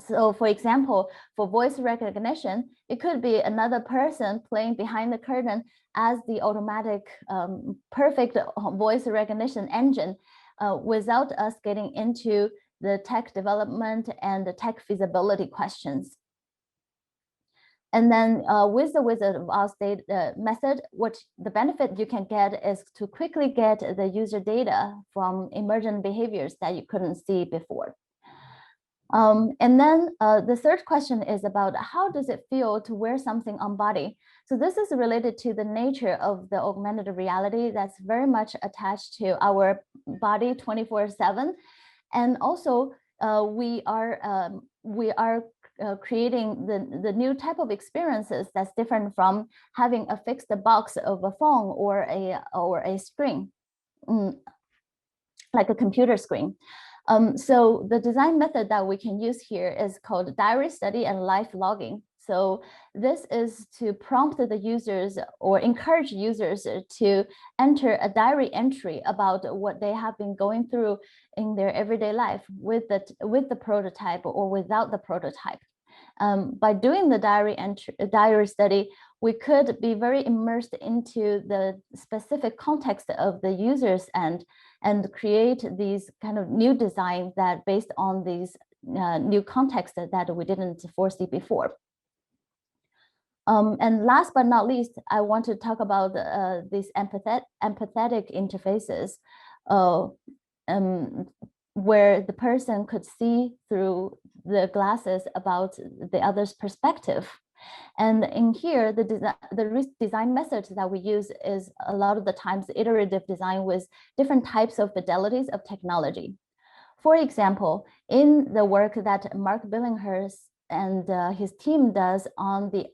So for example, for voice recognition, it could be another person playing behind the curtain as the automatic perfect voice recognition engine without us getting into the tech development and the tech feasibility questions. And then with the Wizard of Oz method, what the benefit you can get is to quickly get the user data from emergent behaviors that you couldn't see before. And then the third question is about how does it feel to wear something on body? So this is related to the nature of the augmented reality that's very much attached to our body 24/7. And also we are creating the new type of experiences that's different from having a fixed box of a phone or a screen, like a computer screen. So the design method that we can use here is called diary study and life logging. So this is to prompt the users or encourage users to enter a diary entry about what they have been going through in their everyday life with the prototype or without the prototype. By doing the diary study, we could be very immersed into the specific context of the users and create these kind of new design that based on these new context that we didn't foresee before. And last but not least, I want to talk about these empathetic interfaces where the person could see through the glasses about the other's perspective. And in here, the design methods that we use is a lot of the times iterative design with different types of fidelities of technology. For example, in the work that Mark Billinghurst and his team does on the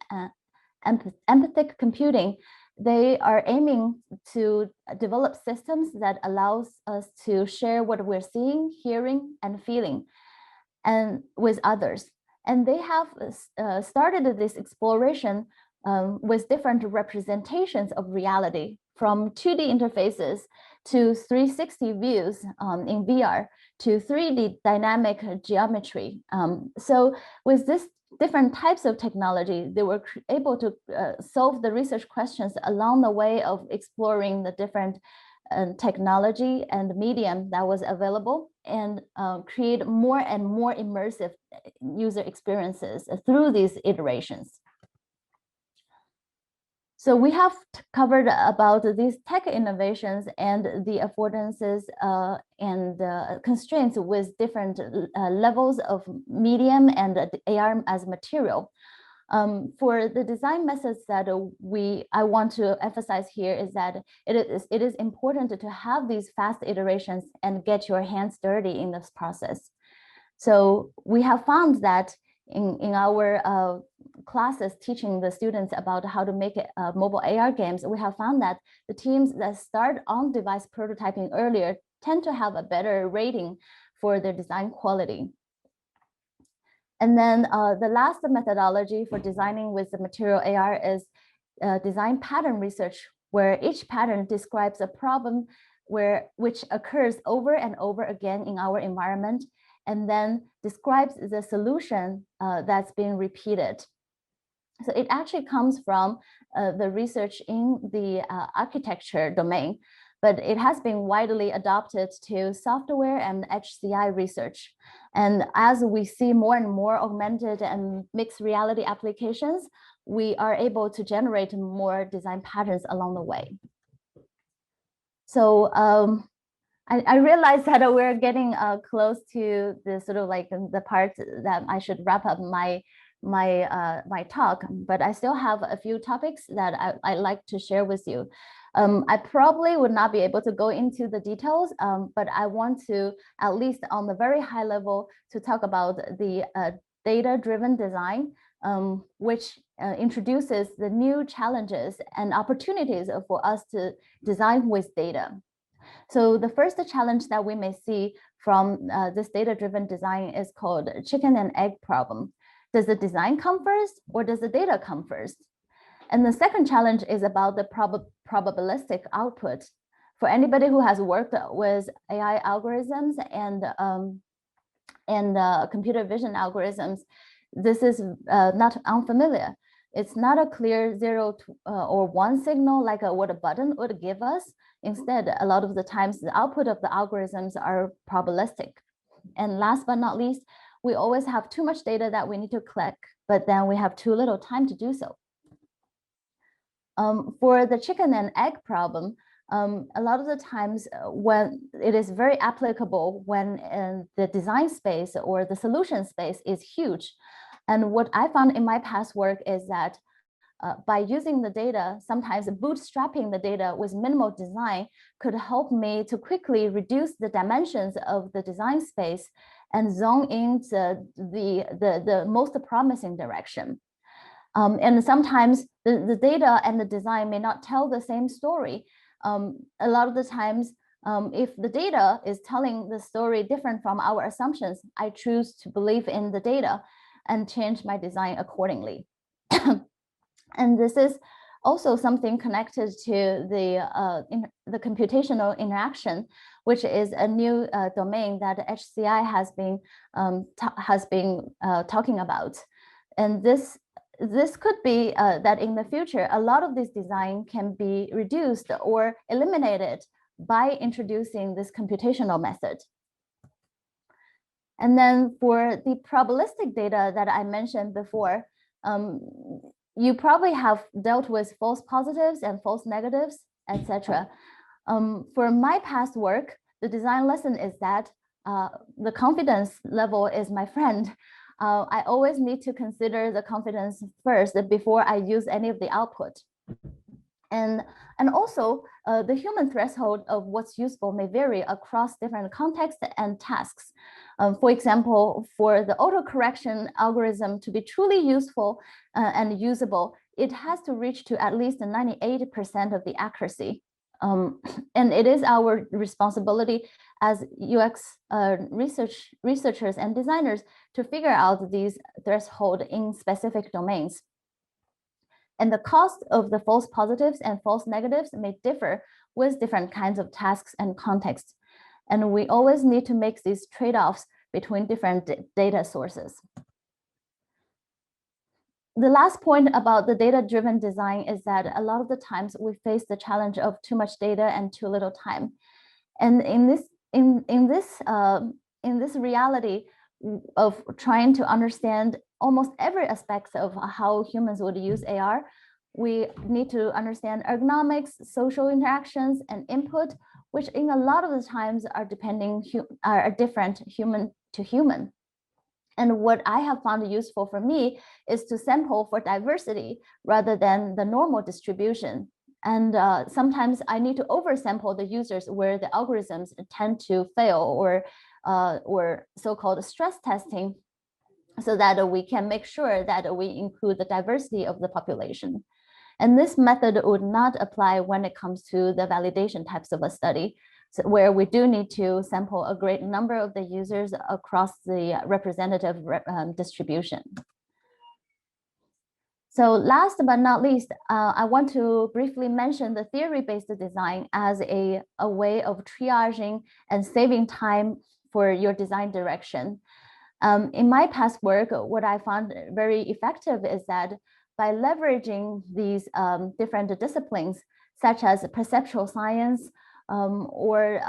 empathic computing, they are aiming to develop systems that allows us to share what we're seeing, hearing, and feeling and with others. And they have started this exploration with different representations of reality, from 2D interfaces to 360 views in VR to 3D dynamic geometry. So with this different types of technology, they were able to solve the research questions along the way of exploring the different technology and medium that was available and create more and more immersive user experiences through these iterations. So we have covered about these tech innovations and the affordances and constraints with different levels of medium and AR as material. For the design methods that I want to emphasize here is that it is important to have these fast iterations and get your hands dirty in this process. So we have found that in our classes teaching the students about how to make mobile AR games, we have found that the teams that start on-device prototyping earlier tend to have a better rating for their design quality. And then the last methodology for designing with the material AR is design pattern research, where each pattern describes a problem which occurs over and over again in our environment, and then describes the solution that's being repeated. So it actually comes from the research in the architecture domain, but it has been widely adopted to software and HCI research. And as we see more and more augmented and mixed reality applications, we are able to generate more design patterns along the way. So I realize that we're getting close to the sort of like the part that I should wrap up my talk, but I still have a few topics that I'd like to share with you. I probably would not be able to go into the details, but I want to, at least on the very high level, to talk about the data-driven design, which introduces the new challenges and opportunities for us to design with data. So the first challenge that we may see from this data-driven design is called chicken and egg problem. Does the design come first or does the data come first? And the second challenge is about the probabilistic output. For anybody who has worked with AI algorithms and computer vision algorithms, this is not unfamiliar. It's not a clear 0 or 1 signal like what a button would give us. Instead, a lot of the times the output of the algorithms are probabilistic. And last but not least, we always have too much data that we need to collect, but then we have too little time to do so. For the chicken and egg problem, a lot of the times when it is very applicable when the design space or the solution space is huge. And what I found in my past work is that by using the data, sometimes bootstrapping the data with minimal design could help me to quickly reduce the dimensions of the design space and zone into the most promising direction. And sometimes the data and the design may not tell the same story. A lot of the times, if the data is telling the story different from our assumptions, I choose to believe in the data and change my design accordingly. And this is also something connected to the computational interaction, which is a new domain that HCI has been talking about. And this could be that in the future, a lot of this design can be reduced or eliminated by introducing this computational method. And then for the probabilistic data that I mentioned before, you probably have dealt with false positives and false negatives, etc. For my past work, the design lesson is that the confidence level is my friend. I always need to consider the confidence first before I use any of the output. And also, the human threshold of what's useful may vary across different contexts and tasks. For example, for the autocorrection algorithm to be truly useful and usable, it has to reach to at least 98% of the accuracy. And it is our responsibility as UX researchers and designers to figure out these thresholds in specific domains. And the cost of the false positives and false negatives may differ with different kinds of tasks and contexts. And we always need to make these trade-offs between different data sources. The last point about the data-driven design is that a lot of the times we face the challenge of too much data and too little time. And in this reality of trying to understand almost every aspect of how humans would use AR, we need to understand ergonomics, social interactions, and input, which in a lot of the times are different human to human. And what I have found useful for me is to sample for diversity rather than the normal distribution. And sometimes I need to oversample the users where the algorithms tend to fail or so-called stress testing, so that we can make sure that we include the diversity of the population. And this method would not apply when it comes to the validation types of a study, where we do need to sample a great number of the users across the representative distribution. So last but not least, I want to briefly mention the theory-based design as a way of triaging and saving time for your design direction. In my past work, what I found very effective is that by leveraging these different disciplines, such as perceptual science, or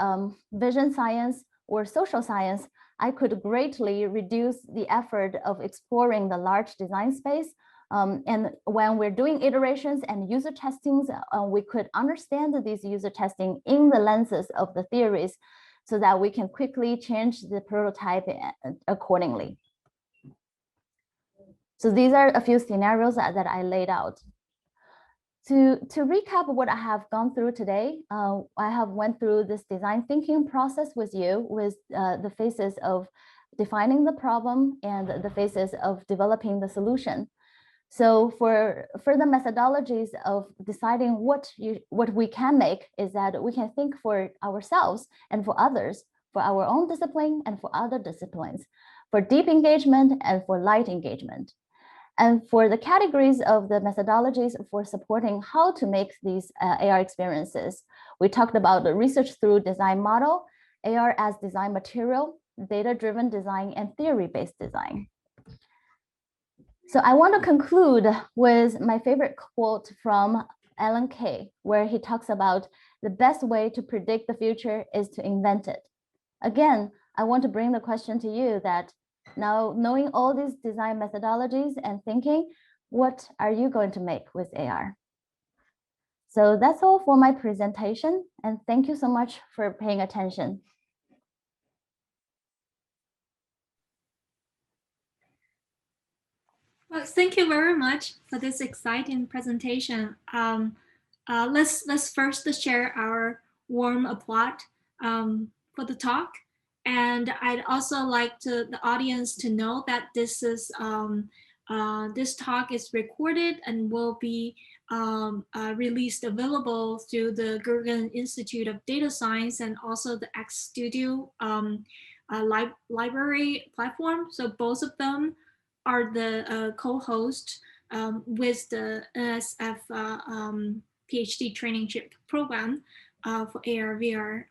vision science or social science, I could greatly reduce the effort of exploring the large design space. And when we're doing iterations and user testings, we could understand these user testing in the lenses of the theories so that we can quickly change the prototype accordingly. So these are a few scenarios that I laid out. To recap what I have gone through today, I have went through this design thinking process with you with the phases of defining the problem and the phases of developing the solution. So for the methodologies of deciding what we can make is that we can think for ourselves and for others, for our own discipline and for other disciplines, for deep engagement and for light engagement. And for the categories of the methodologies for supporting how to make these AR experiences, we talked about the research through design model, AR as design material, data-driven design, and theory-based design. So I want to conclude with my favorite quote from Alan Kay, where he talks about the best way to predict the future is to invent it. Again, I want to bring the question to you that Now, knowing all these design methodologies and thinking, what are you going to make with AR? So that's all for my presentation, and thank you so much for paying attention. Well, thank you very much for this exciting presentation. Let's first share our warm applause for the talk. And I'd also like the audience to know that this talk is recorded and will be released available through the Gurgen Institute of Data Science and also the X Studio library platform. So both of them are the co-host with the NSF PhD traineeship program for AR/VR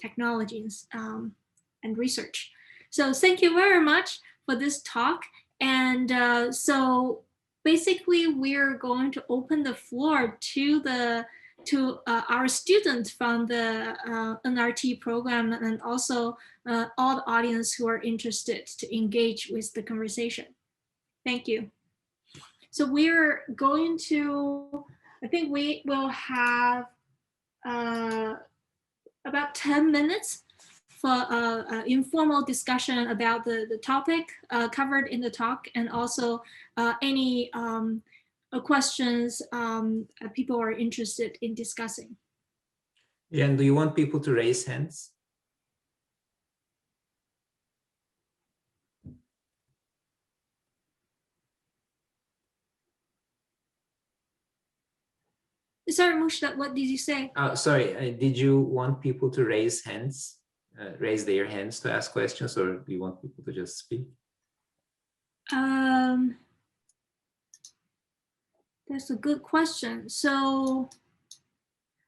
technologies and research. So thank you very much for this talk. And so basically, we're going to open the floor to our students from the NRT program and also all the audience who are interested to engage with the conversation. Thank you. So we're going to, I think we will have about 10 minutes for informal discussion about the topic covered in the talk, and also any questions people are interested in discussing. Yeah, and do you want people to raise hands? Sorry, Mushta, what did you say? Sorry, did you want people to raise hands, raise their hands to ask questions, or do you want people to just speak? That's a good question. So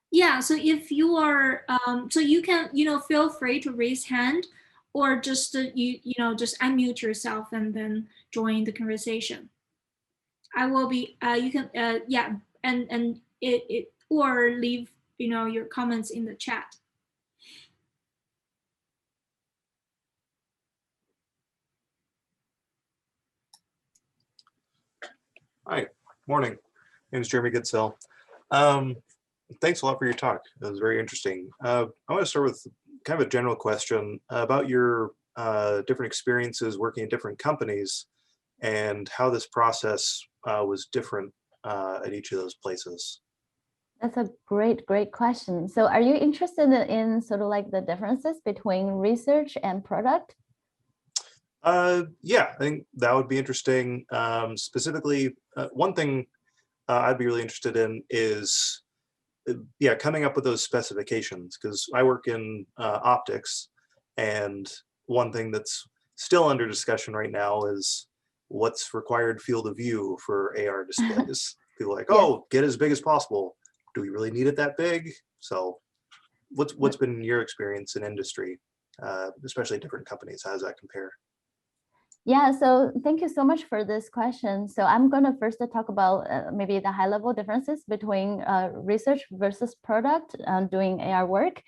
yeah, so if you are, so you can, feel free to raise hand, or just just unmute yourself and then join the conversation. I will be, you can, yeah, and it or leave, your comments in the chat. Hi, morning. My name is Jeremy Goodsell. Thanks a lot for your talk. It was very interesting. I want to start with kind of a general question about your different experiences working in different companies and how this process was different at each of those places. That's a great question. So are you interested in sort of like the differences between research and product? Yeah, I think that would be interesting. Specifically, one thing I'd be really interested in is, yeah, coming up with those specifications, because I work in optics, and one thing that's still under discussion right now is what's required field of view for AR displays. People are like, oh, get as big as possible. Do we really need it that big? So what's been your experience in industry, especially different companies? How does that compare? Yeah, so thank you so much for this question. So I'm going to first talk about maybe the high level differences between research versus product doing AR work.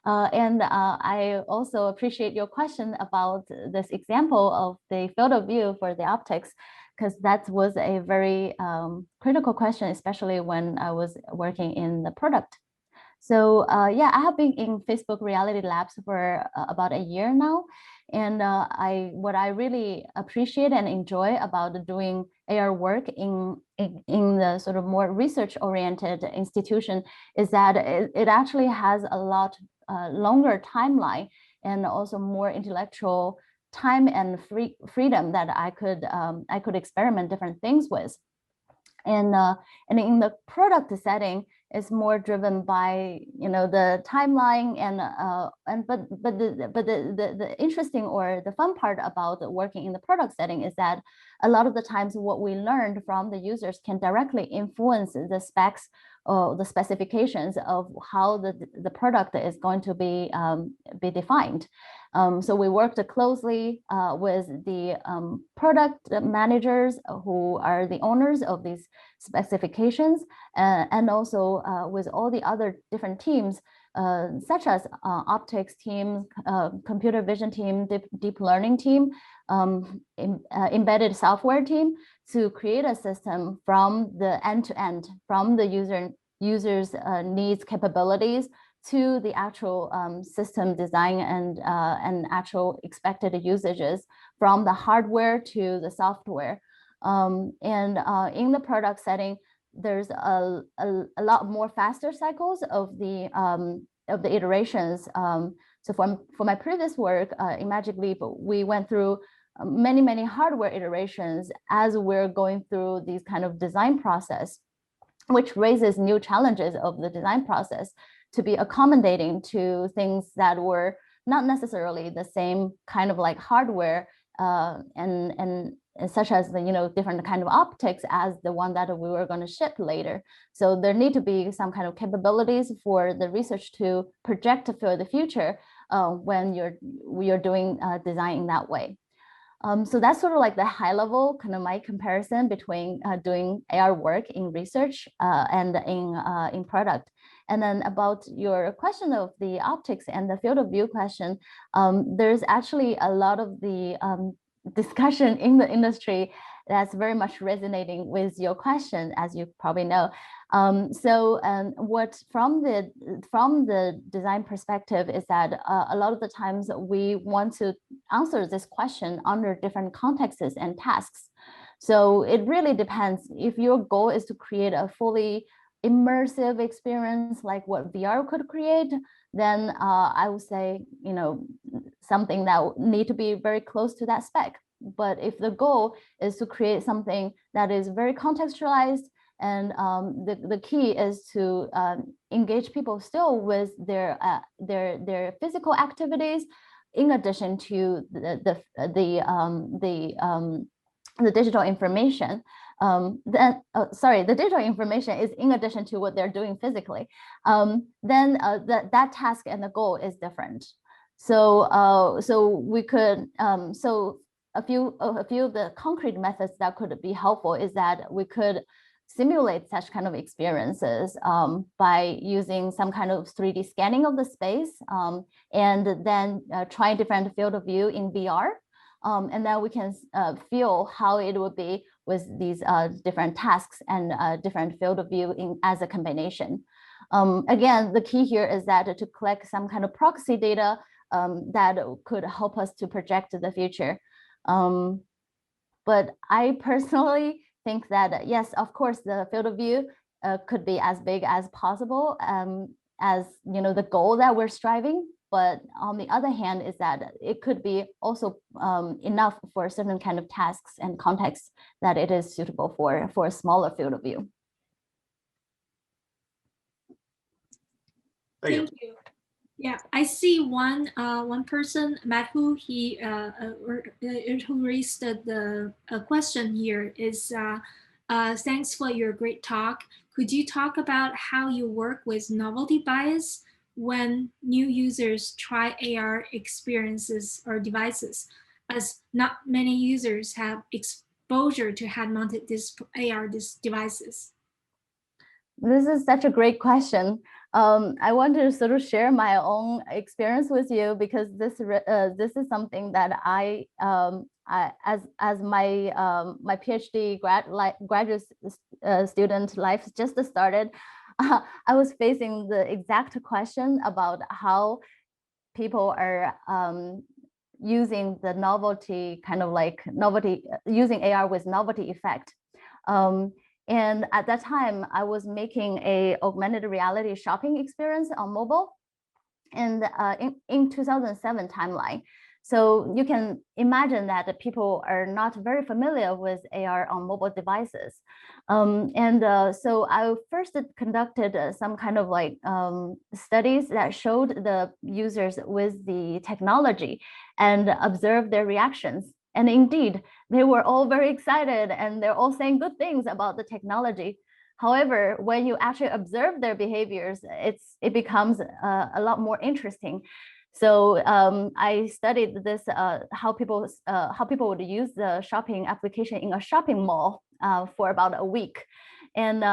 And I also appreciate your question about this example of the field of view for the optics, because that was a very critical question, especially when I was working in the product. So yeah, I have been in Facebook Reality Labs for about a year now. And what I really appreciate and enjoy about doing AR work in the sort of more research-oriented institution is that it actually has a lot longer timeline and also more intellectual time and freedom that I could experiment different things with. And in the product setting, it's more driven by the timeline but the interesting or the fun part about working in the product setting is that a lot of the times what we learned from the users can directly influence the specs or the specifications of how the product is going to be defined. So we worked closely with the product managers who are the owners of these specifications, and also with all the other different teams, such as optics team, computer vision team, deep learning team, embedded software team to create a system from the end to end, from the user's needs, capabilities, to the actual system design and actual expected usages, from the hardware to the software. In the product setting, there's a lot more faster cycles of the iterations. So for my previous work in Magic Leap, we went through many hardware iterations as we're going through these kind of design process, which raises new challenges of the design process to be accommodating to things that were not necessarily the same kind of like hardware and such as the different kind of optics as the one that we were going to ship later. So there need to be some kind of capabilities for the research to project for the future when you're doing design in that way. So that's sort of like the high level kind of my comparison between doing AR work in research and in product. And then about your question of the optics and the field of view question, there's actually a lot of the discussion in the industry that's very much resonating with your question, as you probably know. What from the design perspective is that a lot of the times we want to answer this question under different contexts and tasks. So it really depends. If your goal is to create a fully immersive experience like what VR could create, then I would say something that need to be very close to that spec. But if the goal is to create something that is very contextualized, and the key is to engage people still with their physical activities, in addition to the digital information. The digital information is in addition to what they're doing physically. Then that task and the goal is different. So we could a few of the concrete methods that could be helpful is that we could simulate such kind of experiences by using some kind of 3D scanning of the space, and then try different field of view in VR. And then we can feel how it would be with these different tasks and different field of view as a combination. Again, the key here is that to collect some kind of proxy data that could help us to project the future. But I personally think that, yes, of course, the field of view could be as big as possible as the goal that we're striving. But on the other hand, is that it could be also enough for certain kind of tasks and contexts that it is suitable for a smaller field of view. Thank you. Yeah, I see one person, Matt, who raised the question here is, thanks for your great talk. Could you talk about how you work with novelty bias when new users try AR experiences or devices, as not many users have exposure to head-mounted AR devices? This is such a great question. I want to sort of share my own experience with you, because this is something that as my PhD graduate student life just started, I was facing the exact question about how people are using the novelty, using AR with novelty effect. And at that time, I was making a augmented reality shopping experience on mobile, and in 2007 timeline. So you can imagine that the people are not very familiar with AR on mobile devices. So I first conducted some kind of studies that showed the users with the technology and observed their reactions. And indeed, they were all very excited and they're all saying good things about the technology. However, when you actually observe their behaviors, it becomes a lot more interesting. So I studied this, how people would use the shopping application in a shopping mall for about a week. And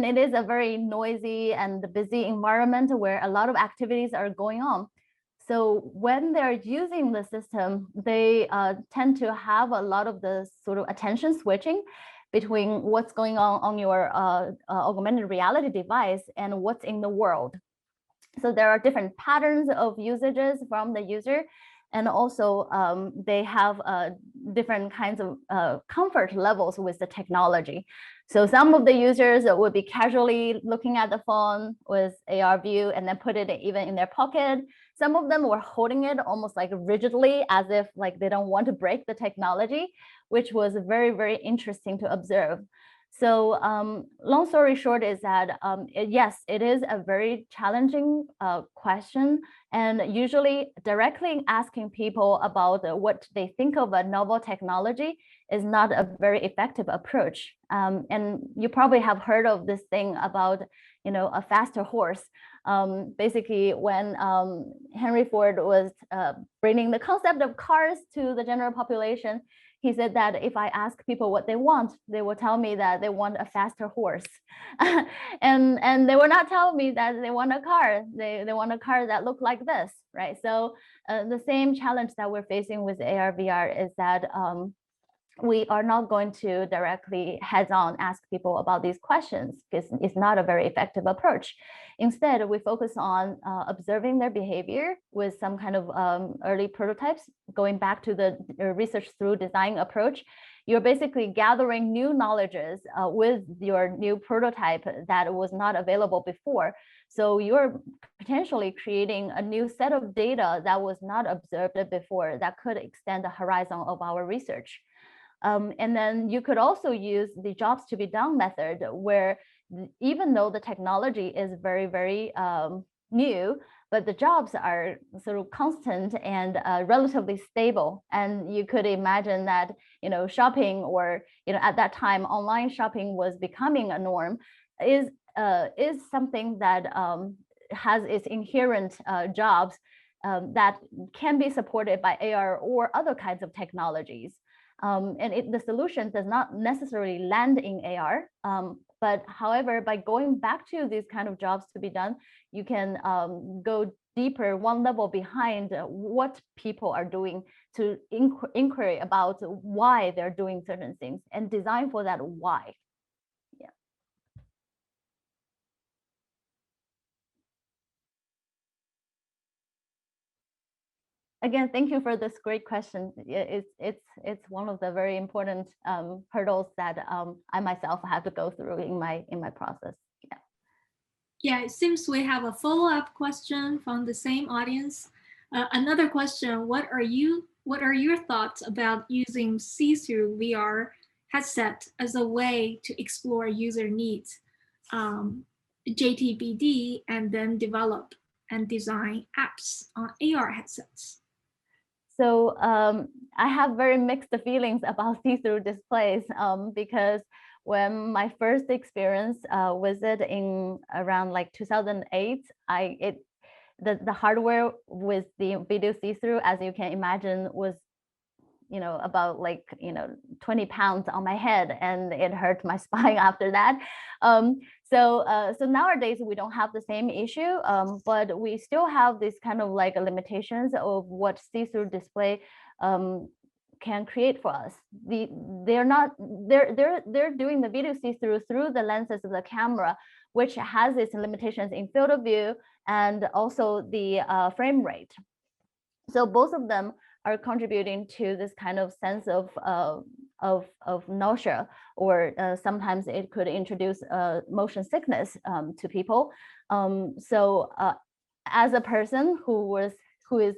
it is a very noisy and busy environment where a lot of activities are going on. So when they're using the system, they tend to have a lot of the sort of attention switching between what's going on your augmented reality device and what's in the world. So there are different patterns of usages from the user. And also they have different kinds of comfort levels with the technology. So some of the users would be casually looking at the phone with AR view and then put it even in their pocket. Some of them were holding it almost like rigidly as if like they don't want to break the technology, which was very, very interesting to observe. So long story short is that, yes, it is a very challenging question. And usually directly asking people about what they think of a novel technology is not a very effective approach. And you probably have heard of this thing about, a faster horse. Basically, when Henry Ford was bringing the concept of cars to the general population, he said that if I ask people what they want, they will tell me that they want a faster horse. and they will not tell me that they want a car. They want a car that looks like this, right? So the same challenge that we're facing with AR, VR is that we are not going to directly heads-on ask people about these questions because it's not a very effective approach. Instead, we focus on observing their behavior with some kind of early prototypes. Going back to the research through design approach, you're basically gathering new knowledges with your new prototype that was not available before. So you're potentially creating a new set of data that was not observed before that could extend the horizon of our research. And then you could also use the jobs to be done method, where even though the technology is very, very new, but the jobs are sort of constant and relatively stable. And you could imagine that, shopping or, at that time, online shopping was becoming a norm, is something that has its inherent jobs that can be supported by AR or other kinds of technologies. And the solution does not necessarily land in AR, but however, by going back to these kind of jobs to be done, you can go deeper, one level behind what people are doing to inquiry about why they're doing certain things and design for that why. Yeah. Again, thank you for this great question. It's one of the very important hurdles that I myself have to go through in my process. Yeah. Yeah, it seems we have a follow-up question from the same audience. Another question: What are your thoughts about using see-through VR headset as a way to explore user needs, JTBD, and then develop and design apps on AR headsets? So I have very mixed feelings about see-through displays because when my first experience with it in around like 2008, the hardware with the video see-through, as you can imagine, was about like 20 pounds on my head, and it hurt my spine after that. So nowadays we don't have the same issue, but we still have this kind of like limitations of what see-through display can create for us. They're doing the video see-through through the lenses of the camera, which has its limitations in field of view and also the frame rate. So both of them are contributing to this kind of sense of nausea, or sometimes it could introduce motion sickness to people. So as a person who is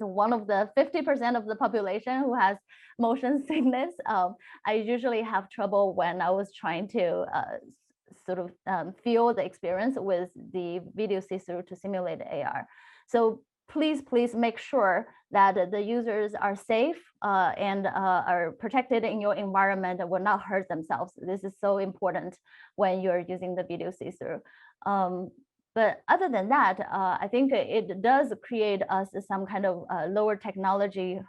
one of the 50% of the population who has motion sickness, I usually have trouble when I was trying to sort of feel the experience with the video see-through to simulate AR. So please make sure that the users are safe and are protected in your environment and will not hurt themselves. This is so important when you're using the video see-through. But other than that, I think it does create us some kind of lower technology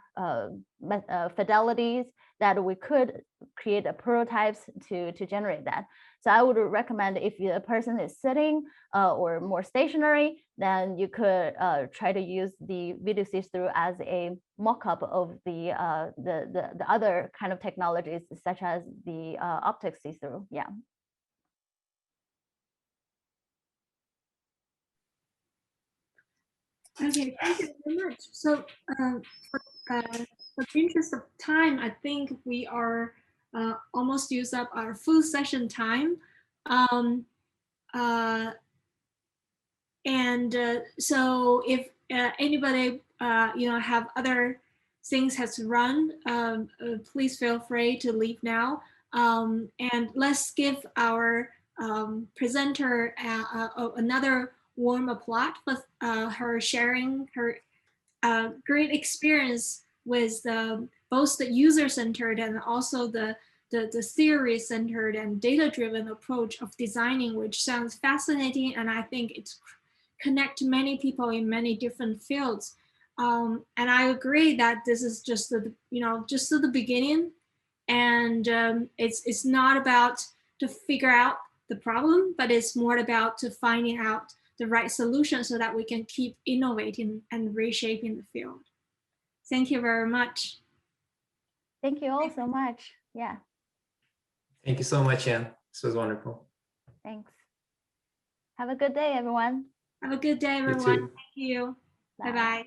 fidelities that we could create a prototypes to generate that. So I would recommend if a person is sitting or more stationary, then you could try to use the video see-through as a mock-up of the other kind of technologies, such as the optic see-through. Yeah. Okay, thank you very much. So for the interest of time, I think we are almost used up our full session time. So if anybody have other things has run, please feel free to leave now. And let's give our presenter another warm applause for her sharing her great experience with both the user-centered and also the theory-centered and data-driven approach of designing, which sounds fascinating, and I think it's connect many people in many different fields. And I agree that this is just the beginning, and it's not about to figure out the problem, but it's more about to finding out the right solution so that we can keep innovating and reshaping the field. Thank you very much. Thank you all so much. Yeah. Thank you so much, Anne. This was wonderful. Thanks. Have a good day, everyone. Have a good day, everyone. Thank you. Bye-bye.